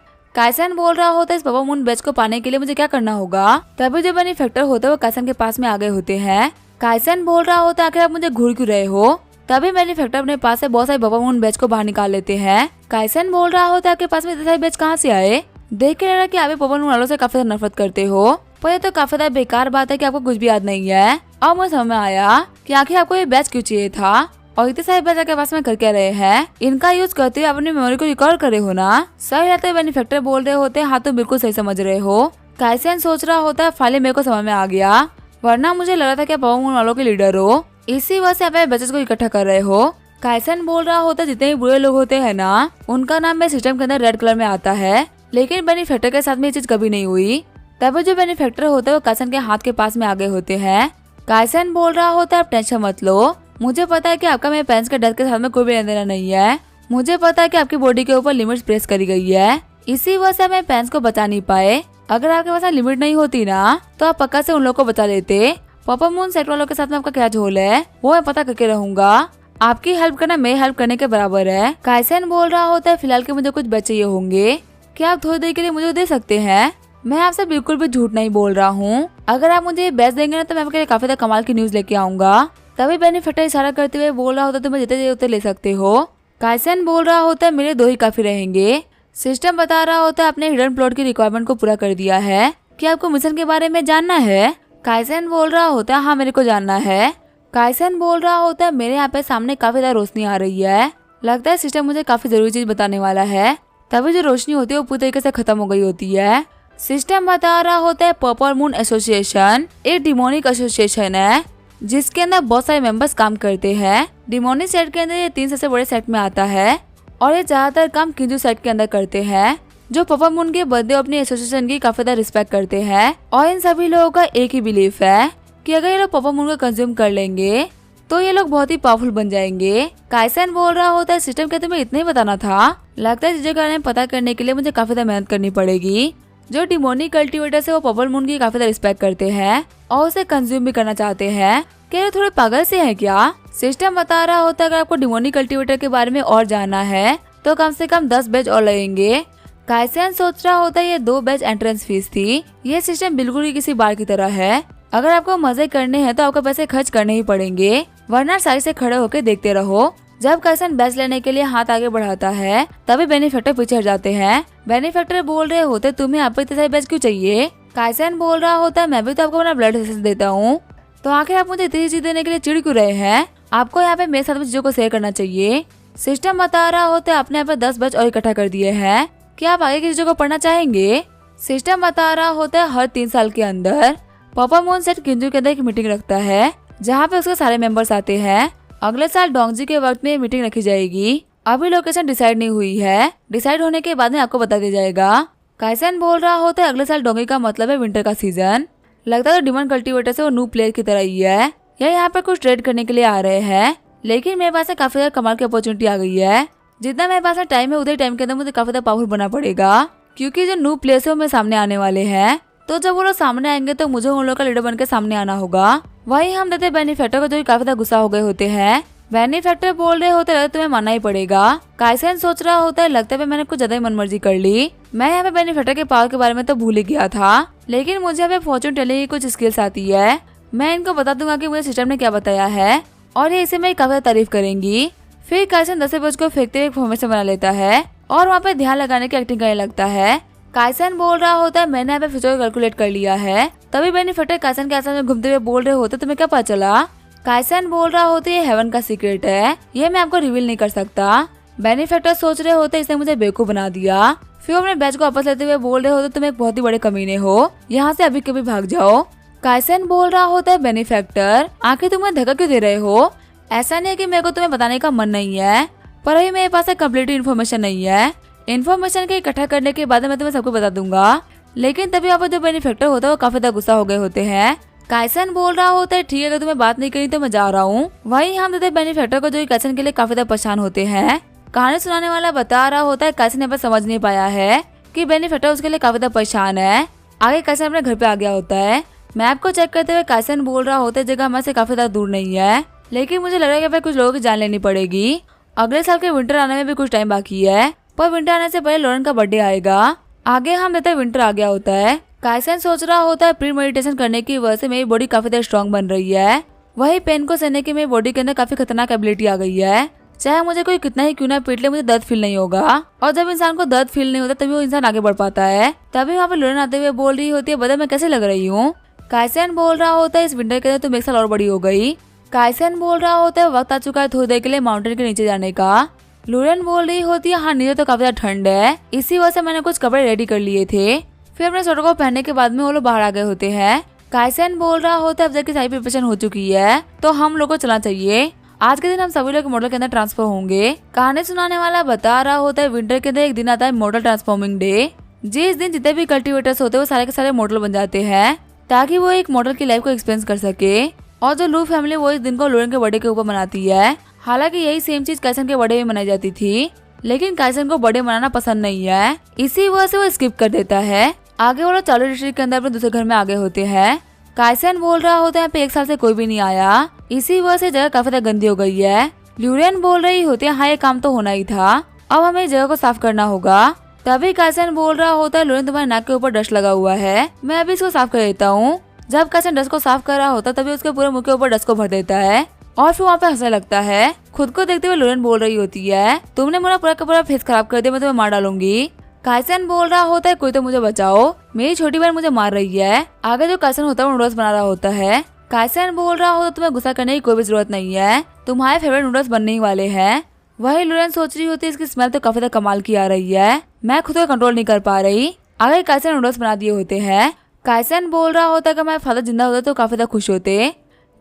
काइसन बोल रहा होता है इस पापा मून बैच को पाने के लिए मुझे क्या करना होगा। तभी जो बेनिफैक्टर होता है वो काइसन के पास में आ गए होते हैं। काइसन बोल रहा होता है आखिर आप मुझे घूर क्यों रहे हो। तभी बेनिफैक्टर अपने पास से बहुत सारे पापा मून बैच को बाहर निकाल लेते हैं। काइसन बोल रहा होता है आपके पास में इतने सारे बैच कहाँ से आए। देख के लग रहा है कि आप पापा मून वालों से काफी ज्यादा नफरत करते हो, पर ये तो काफी ज्यादा बेकार बात है कि आपको कुछ भी याद नहीं है। और मुझे समझ में आया कि आखिर आपको ये बैच क्यों चाहिए था और इतने सारे बैच आपके पास में करके रहे हैं। इनका यूज करते हुए अपनी मेमोरी को रिकॉर्ड करे हो ना। सही रहते बेनिफैक्टर बोल रहे होते हैं हाँ तो बिल्कुल सही समझ रहे हो। काइसन सोच रहा होता है फाइनली मेरे को समझ में आ गया, वरना मुझे लग रहा था कि आप पापा मून वालों के लीडर हो, इसी वजह से आप बैचेस को इकट्ठा कर रहे हो। काइसन बोल रहा होता है जितने भी बुरे लोग होते हैं ना उनका नाम मेरे सिस्टम के अंदर रेड कलर में आता है, लेकिन बेनिफैक्टर के साथ में ये चीज कभी नहीं हुई। तभी जो बेनिफैक्टर होते हैं वो काइसन के हाथ के पास में आ गए होते हैं। काइसन बोल रहा होता है आप टेंशन मत लो, मुझे पता है कि आपका मेरे पेरेंट्स के डेथ के साथ में कोई भी लेना देना नहीं है। मुझे पता है कि आपकी बॉडी के ऊपर लिमिट्स प्रेस करी गई है, इसी वजह से मेरे पेरेंट्स को बचा नहीं पाए। अगर आपके पास लिमिट नहीं होती ना तो आप पक्का से उन लोगों को बचा लेते। पापा मून सेट वालों के साथ में आपका क्या झोल है वो मैं पता करके रहूंगा। आपकी हेल्प करना मेरी हेल्प करने के बराबर है। काइसन बोल रहा होता है फिलहाल के मुझे कुछ बैच चाहिए होंगे, क्या आप थोड़ी देर के लिए मुझे दे सकते हैं। मैं आपसे बिल्कुल भी झूठ नहीं बोल रहा हूँ, अगर आप मुझे बैच देंगे ना तो मैं आपके लिए काफी कमाल की न्यूज लेके आऊंगा। तभी बेनिफैक्टर इशारा करते हुए बोल रहा होता है तुम्हें जितने चाहिए उतने ले सकते हो। काइसन बोल रहा होता है मेरे 2 ही काफी रहेंगे। सिस्टम बता रहा होता है अपने हिडन प्लॉट की रिक्वायरमेंट को पूरा कर दिया है। क्या आपको मिशन के बारे में जानना है। काइसन बोल रहा होता है हाँ मेरे को जानना है। काइसन बोल रहा होता है मेरे यहाँ पे सामने काफी ज्यादा रोशनी आ रही है, लगता है सिस्टम मुझे काफी जरूरी चीज बताने वाला है। तभी जो रोशनी होती है वो पूरी तरीके से खत्म हो गई होती है। सिस्टम बता रहा होता है पर्पल मून एसोसिएशन एक डिमोनिक एसोसिएशन है जिसके अंदर बहुत सारे मेंबर्स काम करते हैं। डिमोनिक सेट के अंदर ये 3 सबसे बड़े सेट में आता है और ये ज्यादातर काम किंजू सेट के अंदर करते हैं जो पर्पल मून के बर्थडे अपनी एसोसिएशन की काफी ज्यादा रिस्पेक्ट करते हैं। और इन सभी लोगों का एक ही बिलीफ है कि अगर ये लोग पर्पल मून को कंज्यूम कर लेंगे तो ये लोग बहुत ही पावरफुल बन जाएंगे। काइसन बोल रहा होता है सिस्टम के तुम्हें इतना ही बताना था, लगता है चीजों के बारे में पता करने के लिए मुझे काफी ज्यादा मेहनत करनी पड़ेगी। जो डिमोनिक कल्टीवेटर से वो पर्पल मून की काफी ज्यादा रिस्पेक्ट करते हैं और उसे कंज्यूम भी करना चाहते हैं। क्या ये थोड़े पागल से है क्या। सिस्टम बता रहा होता है अगर आपको डिमोनिक कल्टीवेटर के बारे में और जानना है तो कम से कम 10 बैच और लगेंगे। काइसन सोच रहा होता है ये 2 बैच एंट्रेंस फीस थी। ये सिस्टम बिल्कुल ही किसी बार की तरह है, अगर आपको मजे करने हैं तो आपको पैसे खर्च करने ही पड़ेंगे, वरना साइड से खड़े होकर देखते रहो। जब काइसन बैच लेने के लिए हाथ आगे बढ़ाता है तभी बेनिफैक्टर पीछे हट जाते हैं। बेनिफैक्टर बोल रहे होते तुम्हें यहाँ पे इतने सारे बैच क्यों चाहिए। काइसन बोल रहा होता है मैं भी तो आपको अपना ब्लड सेशन देता हूँ, तो आखिर आप मुझे इतनी चीज देने के लिए चिढ़ क्यों रहे हैं। आपको यहाँ पे मेरे साथ में चीजों को शेयर करना चाहिए। सिस्टम बता रहा होता है आपने यहाँ पे 10 बैच और इकट्ठा कर दिए हैं, क्या आप आगे की चीजों को पढ़ना चाहेंगे। सिस्टम बता रहा होता है हर 3 साल के अंदर पर्पल मून सेट किंजू के अंदर एक मीटिंग रखता है जहाँ पे उसके सारे मेंबर्स आते हैं। अगले साल डोंगजी के वक्त में मीटिंग रखी जाएगी, अभी लोकेशन डिसाइड नहीं हुई है, डिसाइड होने के बाद में आपको बता दिया जाएगा। काइसन बोल रहा होता है अगले साल डोंगी का मतलब है विंटर का सीजन, लगता है तो डिमन कल्टीवेटर से वो न्यू प्लेयर की तरह ही है, ये यहाँ पर कुछ ट्रेड करने के लिए आ रहे हैं। लेकिन मेरे पास काफी ज्यादा कमाल की अपॉर्चुनिटी आ गई है, जितना मेरे पास टाइम है उधर टाइम के अंदर मुझे काफी ज्यादा पावरफुल बनना पड़ेगा, क्योंकि जो न्यू प्लेयर्स है वो मेरे सामने आने वाले हैं। तो जब वो लोग सामने आएंगे तो मुझे उन लोगों का लीडर बनकर सामने आना होगा। वही हम देते बेनिफैक्टर को जो काफी ज्यादा गुस्सा हो गए होते हैं। बेनिफैक्टर बोल रहे होते रहते तुम्हें मानना ही पड़ेगा। काइसन सोच रहा होता है लगता है मैंने कुछ ज्यादा ही मनमर्जी कर ली। मैं यहाँ पे बेनिफैक्टर के पावर के बारे में तो भूल ही गया था, लेकिन मुझे यहाँ पे फॉर्चून टेलिंग की कुछ स्किल्स आती है। मैं इनको बता दूंगा कि मुझे सिस्टम ने क्या बताया है और ये इसे मेरी काफी तारीफ करेंगी। फिर काइसन 10 बज को फेंकते हुए एक फॉर्मेशन बना लेता है और वहाँ पे ध्यान लगाने की एक्टिंग करने लगता है। काइसन बोल रहा होता है मैंने यहाँ पे फ्यूचर कैलकुलेट कर लिया है। तभी बेनिफैक्टर काइसन के आसपास में घूमते हुए बोल रहे होते तुम्हें क्या पता चला। काइसन बोल रहा होता है ये हेवन का सीक्रेट है, ये मैं आपको रिवील नहीं कर सकता। बेनिफैक्टर सोच रहे होते इसने मुझे बेवकूफ बना दिया। फिर अपने बैच को वापस लेते हुए बोल रहे होते तुम एक बहुत ही बड़े कमीने हो, यहाँ से अभी कभी भाग जाओ। काइसन बोल रहा होता है बेनिफैक्टर आखिर तुम्हें धक्का क्यों दे रहे हो। ऐसा नहीं है कि मेरे को तुम्हें बताने का मन नहीं है, पर अभी मेरे पास कंप्लीट इन्फॉर्मेशन नहीं है। इन्फॉर्मेशन के इकट्ठा करने के बाद मैं तुम्हें सबको बता दूंगा। लेकिन तभी वहाँ पर जो बेनिफैक्टर होता है वो काफी ज्यादा गुस्सा हो गए होते हैं। काइसन बोल रहा होता है ठीक है अगर तुम्हें बात नहीं करी तो मैं जा रहा हूँ। वहीं हम देते बेनिफैक्टर को जो काइसन के लिए काफी ज्यादा परेशान होते हैं। कहानी सुनाने वाला बता रहा होता है काइसन यहाँ पर समझ नहीं पाया है कि बेनिफैक्टर उसके लिए काफी ज्यादा परेशान है। आगे काइसन अपने घर पे आ गया होता है। मैप को चेक करते हुए काइसन बोल रहा होता है जगह हमारे से काफी ज्यादा दूर नहीं है, लेकिन मुझे लग रहा है कि भाई कुछ लोगों की जान लेनी पड़ेगी। अगले साल के विंटर आने में भी कुछ टाइम बाकी है, पर विंटर आने से पहले लॉरेन का बर्थडे आएगा। आगे हम देखते हैं विंटर आ गया होता है। काइसन सोच रहा होता है प्री मेडिटेशन करने की वजह से मेरी बॉडी काफी ज्यादा स्ट्रॉन्ग बन रही है। वही पेन को सहने की मेरी बॉडी के अंदर काफी खतरनाक एबिलिटी आ गई है। चाहे मुझे कोई कितना ही क्यों ना पीट ले, मुझे दर्द फील नहीं होगा। और जब इंसान को दर्द फील नहीं होता तभी वो इंसान आगे बढ़ पाता है। तभी वहाँ पे लॉरेन आते हुए बोल रही होती है, बता मैं कैसे लग रही हूँ। काइसन बोल रहा होता है इस विंटर के अंदर तुम एक साल और बड़ी हो गई। काइसन बोल रहा होता है वक्त आ चुका है थोड़ी देर के लिए माउंटेन के नीचे जाने का। लॉरेन बोल रही होती है हाँ नीचे तो काफी ज्यादा ठंड है, इसी वजह से मैंने कुछ कपड़े रेडी कर लिए थे। फिर अपने स्वेटर को पहनने के बाद में वो लोग बाहर आ गए होते हैं। काइसन बोल रहा होता है अब तक की सारी प्रिपरेशन हो चुकी है तो हम लोग को चलना चाहिए। आज के दिन हम सभी लोग मॉडल के अंदर ट्रांसफर होंगे। कहानी सुनाने वाला बता रहा होता है विंटर के अंदर एक दिन आता है मॉडल ट्रांसफॉर्मिंग डे, जिस दिन जितने भी कल्टिवेटर्स होते हैं वो सारे के सारे मॉडल बन जाते हैं ताकि वो एक मॉडल की लाइफ को एक्सपीरियंस कर सके। और जो लू फैमिली वो इस दिन को लॉरेन के बर्थडे के ऊपर मनाती है। हालांकि यही सेम चीज काइसन के बर्थडे में मनाई जाती थी, लेकिन काइसन को बर्थडे मनाना पसंद नहीं है, इसी वजह से वो स्किप कर देता है। आगे वो लोग चार्लो डिस्ट्रिक्ट के अंदर अपने दूसरे घर में आगे होते हैं। काइसन बोल रहा होता है यहाँ पे एक साल से कोई भी नहीं आया, इसी वजह से जगह काफी ज्यादा गंदी हो गई है। लॉरेन बोल रही होती है हाँ ये काम तो होना ही था, अब हमें इस जगह को साफ करना होगा। तभी काइसन बोल रहा होता है लॉरेन तुम्हारे नाक के ऊपर डस्ट लगा हुआ है, मैं अभी इसको साफ कर देता हूँ। जब काइसन डस्ट को साफ कर रहा होता तभी उसके पूरे मुंह के ऊपर डस्ट को भर देता है और फिर वहाँ पे हंसने लगता है। खुद को देखते हुए लॉरेन बोल रही होती है तुमने मेरा पूरा का पूरा फेस खराब कर दिया, मैं तुम्हें मार डालूंगी। काइसन बोल रहा होता है कोई तो मुझे बचाओ, मेरी छोटी बहन मुझे मार रही है। आगे जो काइसन होता है वो नूडल्स बना रहा होता है। काइसन बोल रहा होता तुम्हें गुस्सा करने की कोई भी जरूरत नहीं है, तुम्हारे फेवरेट नूडल्स बनने ही वाले हैं। वही लॉरेन सोच रही होती है इसकी स्मेल तो काफी ज्यादा कमाल की आ रही है, मैं खुद को कंट्रोल नहीं कर पा रही। आगे काइसन नूडल्स बना दिए होते हैं। काइसन बोल रहा होता है कि मेरे फादर जिंदा होते तो काफी ज्यादा खुश होते,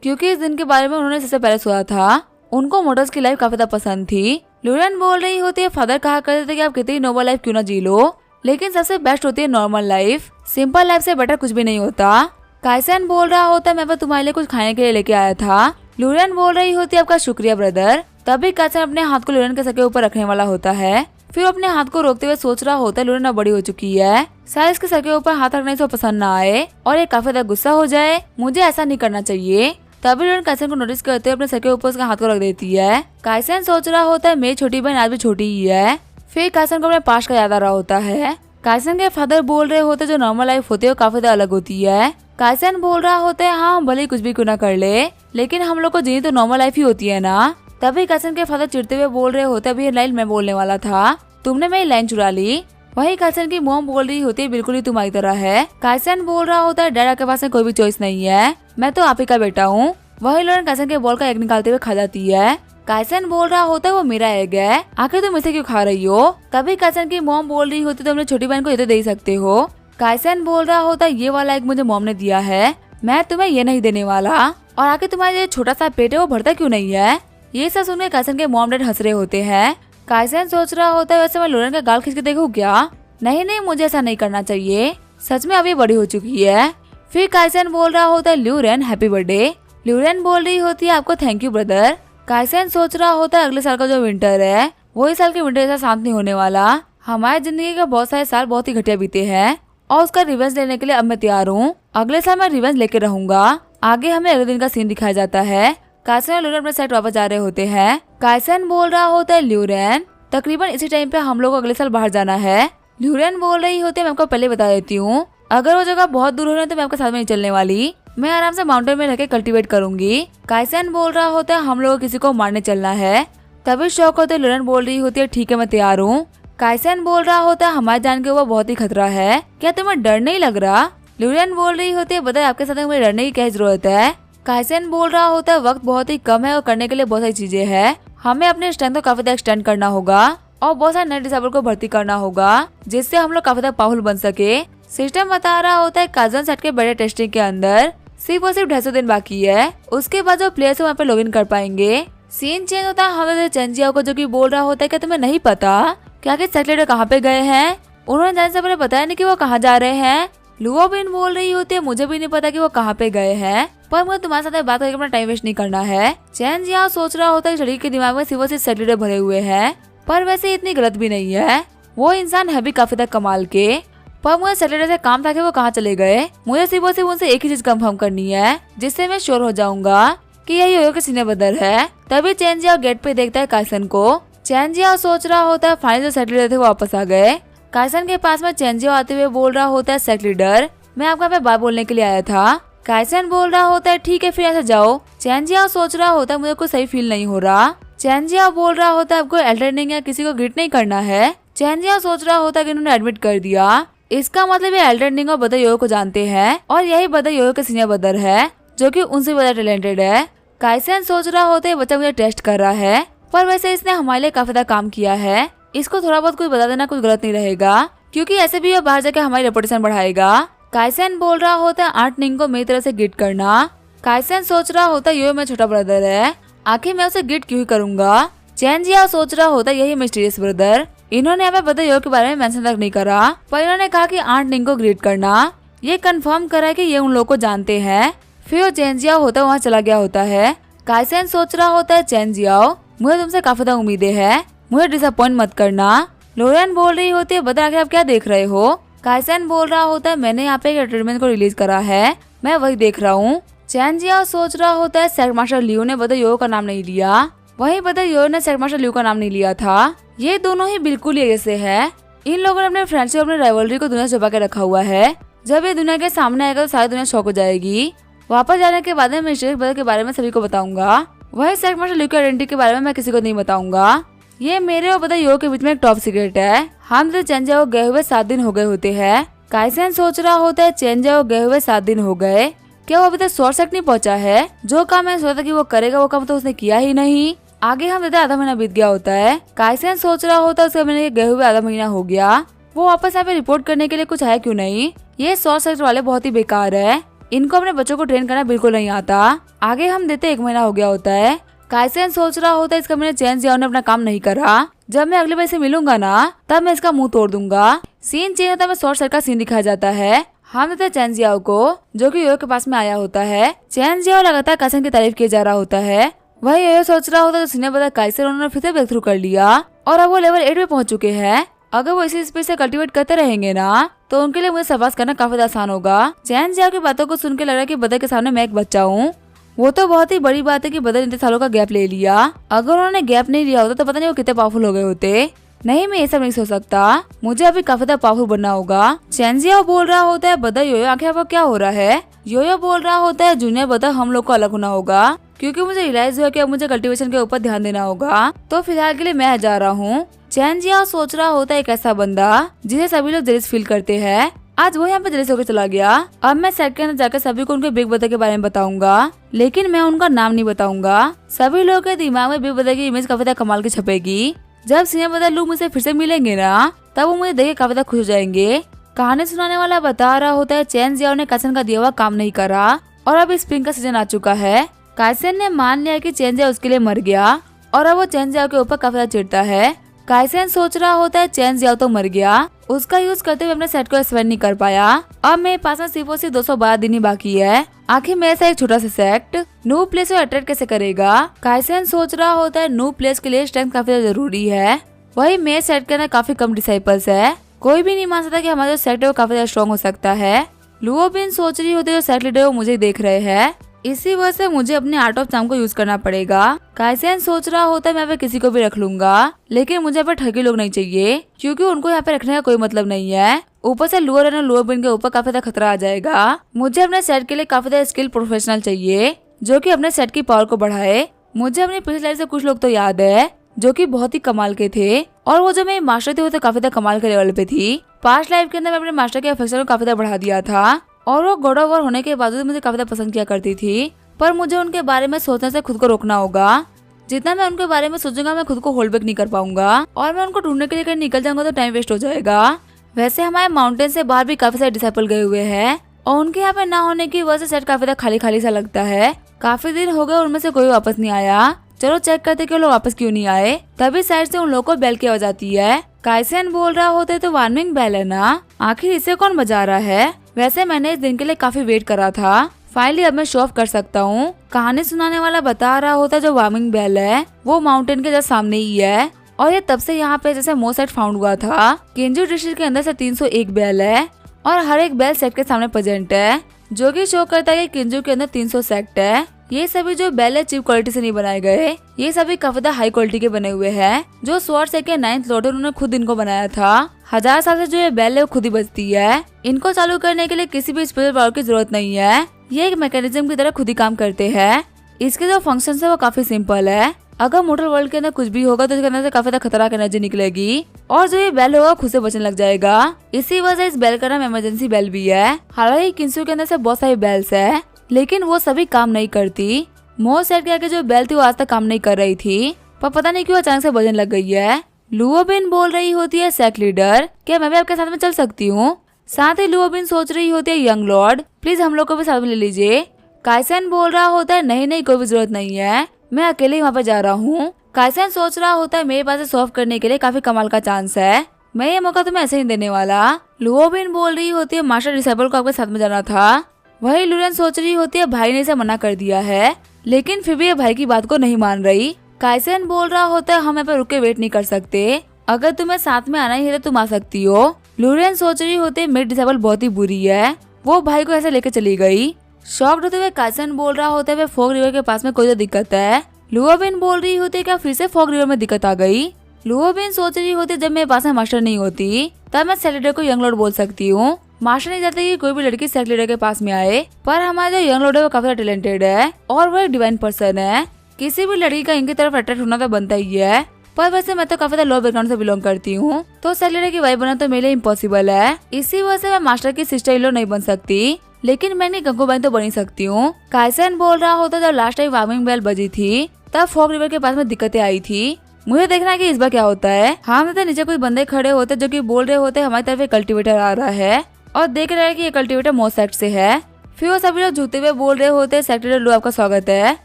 क्योंकि इस दिन के बारे में उन्होंने सबसे पहले सुना था। उनको मॉडल्स की लाइफ काफी ज्यादा पसंद थी। लॉरेन बोल रही होती है फादर कहा करते थे कि आप कितनी नोबल लाइफ क्यों ना जी लो, लेकिन सबसे बेस्ट होती है नॉर्मल लाइफ, सिंपल लाइफ से बेटर कुछ भी नहीं होता। काइसन बोल रहा होता है मैं बस तुम्हारे लिए कुछ खाने के लिए लेके आया था। लॉरेन बोल रही होती है आपका शुक्रिया ब्रदर। तभी काइसन अपने हाथ को लॉरेन के सर के ऊपर रखने वाला होता है, फिर अपने हाथ को रोकते हुए सोच रहा होता है लॉरेन अब बड़ी हो चुकी है, शायद इसके सर के ऊपर हाथ रखने से पसंद ना आए और ये काफी ज्यादा गुस्सा हो जाए, मुझे ऐसा नहीं करना चाहिए। तभी लॉरेन काइसन को नोटिस करते हुए अपने सर के ऊपर उसका हाथ को रख देती है। काइसन सोच रहा होता है मेरी छोटी बहन आज भी छोटी ही है। फिर काइसन को अपने पास्ट का याद आ रहा होता है। काइसन के फादर बोल रहे होते जो नॉर्मल लाइफ होती है वो काफी ज्यादा अलग होती है। काइसन बोल रहा होता है हाँ भले कुछ भी क्यों ना कर ले, लेकिन हम लोग को जीनी तो नॉर्मल लाइफ ही होती है ना। तभी काइसन के फादर चिढ़ते हुए बोल रहे होते अभी ये लाइन मैं बोलने वाला था, तुमने मेरी लाइन चुरा ली। वही काइसन की मॉम बोल रही होती है बिल्कुल ही तुम्हारी तरह है। काइसन बोल रहा होता है डैड के पास में कोई भी चॉइस नहीं है, मैं तो आप ही का बेटा हूँ। वही लॉरेन काइसन के बॉल का एग निकालते हुए खा जाती है। काइसन बोल रहा होता है वो मेरा एग है, आखिर तुम इसे क्यों खा रही हो। तभी काइसन की मॉम बोल रही होती तुम अपनी छोटी बहन को ये तो दे ही सकते हो। काइसन बोल रहा होता है ये वाला एग मुझे मॉम ने दिया है, मैं तुम्हें ये नहीं देने वाला, और आखिर तुम्हारा ये छोटा सा पेट है वो भरता क्यों नहीं है। ये सब सुनकर काइसन के मॉम डैड हंस रहे होते हैं। काइसन सोच रहा होता है वैसे मैं लॉरेन का गाल खींच के देखूं क्या, नहीं नहीं मुझे ऐसा नहीं करना चाहिए, सच में अभी बड़ी हो चुकी है। फिर काइसन बोल रहा होता है लॉरेन हैप्पी बर्थडे। लॉरेन बोल रही होती है आपको थैंक यू ब्रदर। काइसन सोच रहा होता है अगले साल का जो विंटर है वो इस साल के विंटर जैसा शांत नहीं होने वाला, हमारी जिंदगी के बहुत सारे साल बहुत ही घटिया बीते हैं और उसका रिवेंज लेने के लिए अब मैं तैयार हूँ, अगले साल मैं रिवेंज लेके रहूंगा। आगे हमें अगले दिन का सीन दिखाया जाता है। काइसन और लॉरेन अपने साइड वापस जा रहे होते हैं। काइसन बोल रहा होता है लॉरेन तकरीबन इसी टाइम पे हम लोग को अगले साल बाहर जाना है। लॉरेन बोल रही होती है मैं आपको पहले बता देती हूँ, अगर वो जगह बहुत दूर हो रही है तो मैं आपके साथ में नहीं चलने वाली, मैं आराम से माउंटेन में रहकर कल्टीवेट करूंगी। काइसन बोल रहा होता है हम लोग किसी को मारने चलना है। तभी शौक होते लॉरेन बोल रही होती है ठीक है मैं तैयार हूँ। काइसन बोल रहा होता है हमारे जान के ऊपर बहुत ही खतरा है, क्या तुम्हें डर नहीं लग रहा। लॉरेन बोल रही होती है बताए आपके साथ मुझे डरने की क्या जरूरत है। काइसन बोल रहा होता है वक्त बहुत ही कम है और करने के लिए बहुत सारी चीजें हैं, हमें अपने स्ट्रेंथ को काफी ज्यादा एक्सटेंड करना होगा और बहुत सारे नए डिसेबल को भर्ती करना होगा जिससे हम लोग काफी ज्यादा पावरफुल बन सके। सिस्टम बता रहा होता है कजन सेट के बड़े टेस्टिंग के अंदर सिर्फ और सिर्फ 250 दिन बाकी है, उसके बाद जो प्लेयर्स वहाँ पे लॉगिन कर पाएंगे। सीन चेंज होता है हमें चेंजिया को जो कि बोल रहा होता है कि तुम्हें नहीं पता क्या कि सेटलेटर कहाँ पे गए हैं, उन्होंने जाने से पहले बताया नहीं कि वो कहाँ जा रहे हैं। लुओ बिन बोल रही होती है मुझे भी नहीं पता कि वो कहाँ पे गए हैं, पर मुझे तुम्हारे साथ बात करके अपना टाइम वेस्ट नहीं करना है। चैन जिया सोच रहा होता है शरीर के दिमाग में सिर्फ और सिर्फ सेटलेटर भरे हुए हैं, पर वैसे इतनी गलत भी नहीं है, वो इंसान है भी काफी तक कमाल के। पर मुझे सैटरडे से काम था कि वो कहाँ चले गए। मुझे सिर्फ और सिर्फ उनसे एक ही चीज कंफर्म करनी है, जिससे मैं श्योर हो जाऊंगा कि यही योयो के सीनियर ब्रदर है। तभी चेन जियाओ गेट पे देखता है काइसन को। चेन जियाओ सोच रहा होता है फाइनली जो सैटरडे थे वो वापस आ गए। काइसन के पास में चेन जियाओ आते हुए बोल रहा होता है सेक्ट लीडर, मैं आपका पे बात बोलने के लिए आया था। काइसन बोल रहा होता है ठीक है फिर ऐसे जाओ। चेन जियाओ सोच रहा होता है मुझे कोई सही फील नहीं हो रहा। चेन जियाओ बोल रहा होता है आपको एल्टरनेटिंग या किसी को ग्रीट नहीं करना है। चेन जियाओ सोच रहा होता है कि इन्होंने एडमिट कर दिया, इसका मतलब ये एल्टरनेटिंग और ब्रदर योयो को जानते हैं और यही ब्रदर योयो के सीनियर ब्रदर है जो कि उनसे ज्यादा टैलेंटेड है। काइसन सोच रहा होता है बच्चा मुझे टेस्ट कर रहा है, पर वैसे इसने हमारे लिए काफी ज्यादा काम किया है, इसको थोड़ा बहुत कुछ बता देना कुछ गलत नहीं रहेगा, क्योंकि ऐसे भी ये बाहर जाके हमारी रेपुटेशन बढ़ाएगा। काइसन बोल रहा होता है आंट निंग को मेरी तरह से गिफ्ट करना। काइसन सोच रहा होता है योयो मेरा छोटा ब्रदर है, आखिर मैं उसे गिफ्ट क्यों ही करूंगा। चेन जियाओ सोच रहा होता है यही मिस्टीरियस ब्रदर। इन्होंने यहाँ पे ब्रदर योयो के बारे में मेंशन तक नहीं करा, पर इन्होंने कहा कि आंट निंग को ग्रीट करना, ये कंफर्म करा है कि ये उन लोगों को जानते हैं। फिर वो चेन जियाओ होता है वहाँ चला गया होता है। काइसन सोच रहा होता है चेन जियाओ मुझे तुमसे काफी ज्यादा उम्मीदें हैं, मुझे डिसअपॉइंट मत करना। लोरेन बोल रही होती है बता आखिर आप क्या देख रहे हो। काइसन बोल रहा होता है मैंने यहाँ पे एक एडवर्टाइजमेंट को रिलीज करा है, मैं वही देख रहा हूँ। चेन जियाओ सोच रहा होता है सेक्ट मास्टर लियो ने ब्रदर योयो का नाम नहीं लिया, वही ब्रदर योयो ने सेक्ट मास्टर लियो का नाम नहीं लिया था। ये दोनों ही बिल्कुल ही जैसे है। इन लोगों ने अपने फ्रेंडशिप अपने राइवलरी को दुनिया से छुपा के रखा हुआ है। जब ये दुनिया के सामने आएगा तो सारी दुनिया शॉक हो जाएगी। वापस जाने के बाद में मिस्टीरियस ब्रदर के बारे में सभी को बताऊंगा, वही सेक्ट मास्टर लियो की आइडेंटिटी के बारे में मैं किसी को नहीं बताऊंगा। ये मेरे और ब्रदर योयो के बीच में एक टॉप सीक्रेट है। हम तो चेन जियाओ गए हुए 7 दिन हो गए होते हैं। काइसन सोच रहा होता है चेन जियाओ गए हुए 7 दिन हो गए, क्या वो अभी तक सोर्स तक नहीं पहुंचा है। जो काम मैंने सोचा था कि वो करेगा वो काम तो उसने किया ही नहीं। आगे हम देते आधा महीना बीत गया होता है। काइसन सोच रहा होता है उसके महीने गए हुए आधा महीना हो गया, वो वापस यहाँ पे रिपोर्ट करने के लिए कुछ है क्यों नहीं। ये सोर्स सेक्टर वाले बहुत ही बेकार है, इनको अपने बच्चों को ट्रेन करना बिल्कुल नहीं आता। आगे हम देते 1 महीना हो गया होता है। काइसन सोच रहा होता है इसका मैंने चेन जियाओ ने अपना काम नहीं करा, जब मैं अगले बार से मिलूंगा ना तब मैं इसका मुंह तोड़ दूंगा। सीन चेंज होता है, शॉर्ट सर्किट का सीन दिखाया जाता है। हम देते चेन जियाओ को जो कि योयो के पास में आया होता है। चेन जियाओ लगातार काइसन की तारीफ किया जा रहा होता है, वही योयो सोच रहा होता है सीनियर ब्रदर काइसन उन्होंने फिर से ब्रेक थ्रू कर लिया और अब वो लेवल 8 पे पहुंच चुके हैं। अगर वो इसी स्पीड से कल्टीवेट करते रहेंगे ना तो उनके लिए मुझे सरपास करना काफी आसान होगा। चेन जियाओ की बातों को सुन के लग रहा है कि ब्रदर के सामने मैं एक बच्चा हूँ। वो तो बहुत ही बड़ी बात है कि ब्रदर इतने सालों का गैप ले लिया, अगर उन्होंने गैप नहीं लिया होता तो पता नहीं वो कितने पावरफुल हो गए होते। नहीं मैं ये सब नहीं सोच सकता, मुझे अभी काफी ज्यादा पावरफुल बनना होगा। चेन जियाओ बोल रहा होता है ब्रदर योयो आखिर आपको क्या हो रहा है। योयो बोल रहा होता है जूनियर ब्रदर हम लोग को अलग होना होगा, क्योंकि मुझे रियलाइज हुआ कि अब मुझे कल्टीवेशन के ऊपर ध्यान देना होगा, तो फिलहाल के लिए मैं जा रहा हूँ। चेन जियाओ सोच रहा होता है एक ऐसा बंदा जिसे सभी लोग जेलस फील करते हैं, आज वो यहाँ पे जेलस होकर चला गया। अब मैं सेट के अंदर जाकर सभी को उनके बिग ब्रदर के बारे में बताऊंगा, लेकिन मैं उनका नाम नहीं बताऊंगा। सभी लोगों के दिमाग में बिग ब्रदर की इमेज काफी कमाल की छपेगी। जब सीनियर ब्रदर लोग मुझसे फिर से मिलेंगे ना तब वो मुझे देख के काफी खुश हो जाएंगे। कहानी सुनाने वाला बता रहा होता है चेन जियाओ ने काइसन का दिया हुआ काम नहीं करा और अब स्प्रिंग का सीजन आ चुका है। काइसन ने मान लिया कि चेन जियाओ उसके लिए मर गया और अब वो चेन जियाओ के ऊपर काफी चिढ़ता है। काइसन सोच रहा होता है चेन जियाओ तो मर गया, उसका यूज करते हुए अपने सेट को एक्सपेंड नहीं कर पाया। अब मेरे पास में सिर्फ और सिर्फ 212 दिन ही बाकी है। आखिर मेरे से एक छोटा सा सेक्ट न्यू प्लेस को अट्रैक्ट कैसे करेगा। काइसन सोच रहा होता है न्यू प्लेस के लिए स्ट्रेंथ काफी जरूरी है, वही मेरे सेट के अंदर काफी कम डिसाइपल्स है, कोई भी नहीं मान सकता कि हमारा जो सेट है वो काफी ज्यादा स्ट्रॉन्ग हो सकता है। लुओ बिन सोच रही होती है जो सेट लीडर वो मुझे देख रहे हैं, इसी वजह से मुझे अपने आर्ट ऑफ चार्म को यूज करना पड़ेगा। काइसन सोच रहा होता है मैं पे किसी को भी रख लूंगा, लेकिन मुझे यहाँ पे ठगी लोग नहीं चाहिए, क्योंकि उनको यहाँ पे रखने का कोई मतलब नहीं है। ऊपर से लुओ और लुओ बिन के ऊपर काफी ज्यादा खतरा आ जाएगा। मुझे अपने सेट के लिए काफी ज्यादा स्किल प्रोफेशनल चाहिए जो कि अपने सेट की पावर को बढ़ाए। मुझे अपनी पिछली लाइफ से कुछ लोग तो याद है जो कि बहुत ही कमाल के थे, और वो जो मेरी मास्टर थी वो तो काफी ज्यादा कमाल के लेवल पे थी। पास्ट लाइफ के अंदर मैं अपने मास्टर के अफेक्शन को काफी ज्यादा बढ़ा दिया था, और वो गॉड ऑफ वॉर होने के बावजूद मुझे काफी ज्यादा पसंद किया करती थी। पर मुझे उनके बारे में सोचने से खुद को रोकना होगा। जितना मैं उनके बारे में सोचूंगा मैं खुद को होल्ड बैक नहीं कर पाऊंगा, और मैं उनको ढूंढने के लिए कहीं निकल जाऊंगा तो टाइम वेस्ट हो जाएगा। वैसे हमारे माउंटेन से बाहर भी काफी सारे डिसाइपल गए हुए हैं, और उनके यहाँ पे ना होने की वजह से सेट काफी ज्यादा खाली खाली सा लगता है। काफी दिन हो गए उनमें से कोई वापस नहीं आया। चलो चेक करते कि लोग वापस क्यों नहीं आए। तभी साइड से उन लोगों को बेल की आवाज आती है। काइसन बोल रहा होता है तो वार्निंग बेल है ना, आखिर इसे कौन बजा रहा है। वैसे मैंने इस दिन के लिए काफी वेट करा था, फाइनली अब मैं शो ऑफ कर सकता हूँ। कहानी सुनाने वाला बता रहा होता है जो वार्मिंग बेल है वो माउंटेन के जस्ट सामने ही है, और ये तब से यहाँ पे जैसे मोस्ट सेट फाउंड हुआ था। किंजू डिस्ट्रिक्ट के अंदर से 301 बेल है और हर एक बेल सेट के सामने प्रेजेंट है, जो कि शो करता है कि किंजू के अंदर 300 सेक्ट है। ये सभी जो बेल है चीप क्वालिटी से नहीं बनाए गए, ये सभी काफी ज्यादा हाई क्वालिटी के बने हुए हैं। जो स्वॉर्ड सेट के 9th लॉर्ड उन्होंने खुद इनको बनाया था। 1000 साल से जो ये बेल है वो खुद ही बजती है। इनको चालू करने के लिए किसी भी स्पेशल पावर की जरूरत नहीं है, ये एक मैकेनिज्म की तरह खुद ही काम करते हैं। इसके जो फंक्शन है वो काफी सिंपल है। अगर मोटर वर्ल्ड के अंदर कुछ भी होगा तो इसके अंदर से काफी ज्यादा खतरनाक एनर्जी निकलेगी और जो ये बेल होगा खुद से बचने लग जाएगा। इसी वजह से इस बेल का नाम इमरजेंसी बेल भी है। हालांकि किंजू के अंदर से बहुत सारी बेल्स है, लेकिन वो सभी काम नहीं करती। मोस्ट सेट के आगे जो बेल थी वो आज तक काम नहीं कर रही थी, पर पता नहीं क्यों अचानक से बजने लग गई है। लुओबिन बोल रही होती है सेक्ट लीडर, क्या मैं भी आपके साथ में चल सकती हूँ? साथ ही लुओबिन सोच रही होती है यंग लॉर्ड, प्लीज हम लोग को भी साथ में ले लीजिए। काइसन बोल रहा होता है नहीं कोई भी जरूरत नहीं है, मैं अकेले ही वहाँ पे जा रहा हूँ। काइसन सोच रहा होता है मेरे पास सॉल्व करने के लिए काफी कमाल का चांस है, मैं ये मौका तुम्हें ऐसे ही देने वाला। लुओबिन बोल रही होती है मास्टर डिसेबल को आपके साथ में जाना था। वही लुरेन सोच रही होती है भाई ने इसे मना कर दिया है, लेकिन फिर भी ये भाई की बात को नहीं मान रही। काइसन बोल रहा होता है हम यहाँ पे रुक के वेट नहीं कर सकते, अगर तुम्हें साथ में आना ही है तो तुम आ सकती हो। लुरेन सोच रही होती है मेरी डिसेबल बहुत ही बुरी है, वो भाई को ऐसे लेके चली गई। शॉक्ड होते हुए काइसन बोल रहा होता है फॉग रिवर के पास में कोई तो दिक्कत है। लुओबिन बोल रही होती है क्या फिर से फॉग रिवर में दिक्कत आ गई? लुओबिन सोच रही होती है जब मेरे पास में मास्टर नहीं होती तब मैं सेक्ट लीडर को यंग लॉर्ड बोल सकती हूँ। मास्टर नहीं चाहते कि कोई भी लड़की सेक्ट लीडर के पास में आए, पर हमारा जो यंग लॉर्ड है वो काफी टैलेंटेड है और वो एक डिवाइन पर्सन है। किसी भी लड़की का इनकी तरफ अट्रैक्ट होना तो बनता ही है, पर वैसे मैं तो काफी लो बैकग्राउंड से बिलोंग करती हूँ, तो सेक्ट लीडर की वाइफ बनना तो मेरे लिए इम्पॉसिबल है। इसी वजह से मैं मास्टर की सिस्टर इन लॉ नहीं बन सकती, लेकिन मैं कंकुबाइन तो बन ही सकती हूँ। काइसन बोल रहा होता जब लास्ट टाइम वार्मिंग बेल बजी थी तब फॉग रिवर के पास में दिक्कतें आई थी, मुझे देखना है कि इस बार क्या होता है। हाँ तो नीचे कुछ बंदे खड़े होते जो कि बोल रहे होते हमारी तरफ एक कल्टीवेटर आ रहा है और देख रहे हैं कि ये कल्टीवेटर मोस्ट सेक्ट से है। फिर वो सभी लोग झूठते हुए बोल रहे होते सेक्ट लीडर लो आपका स्वागत है।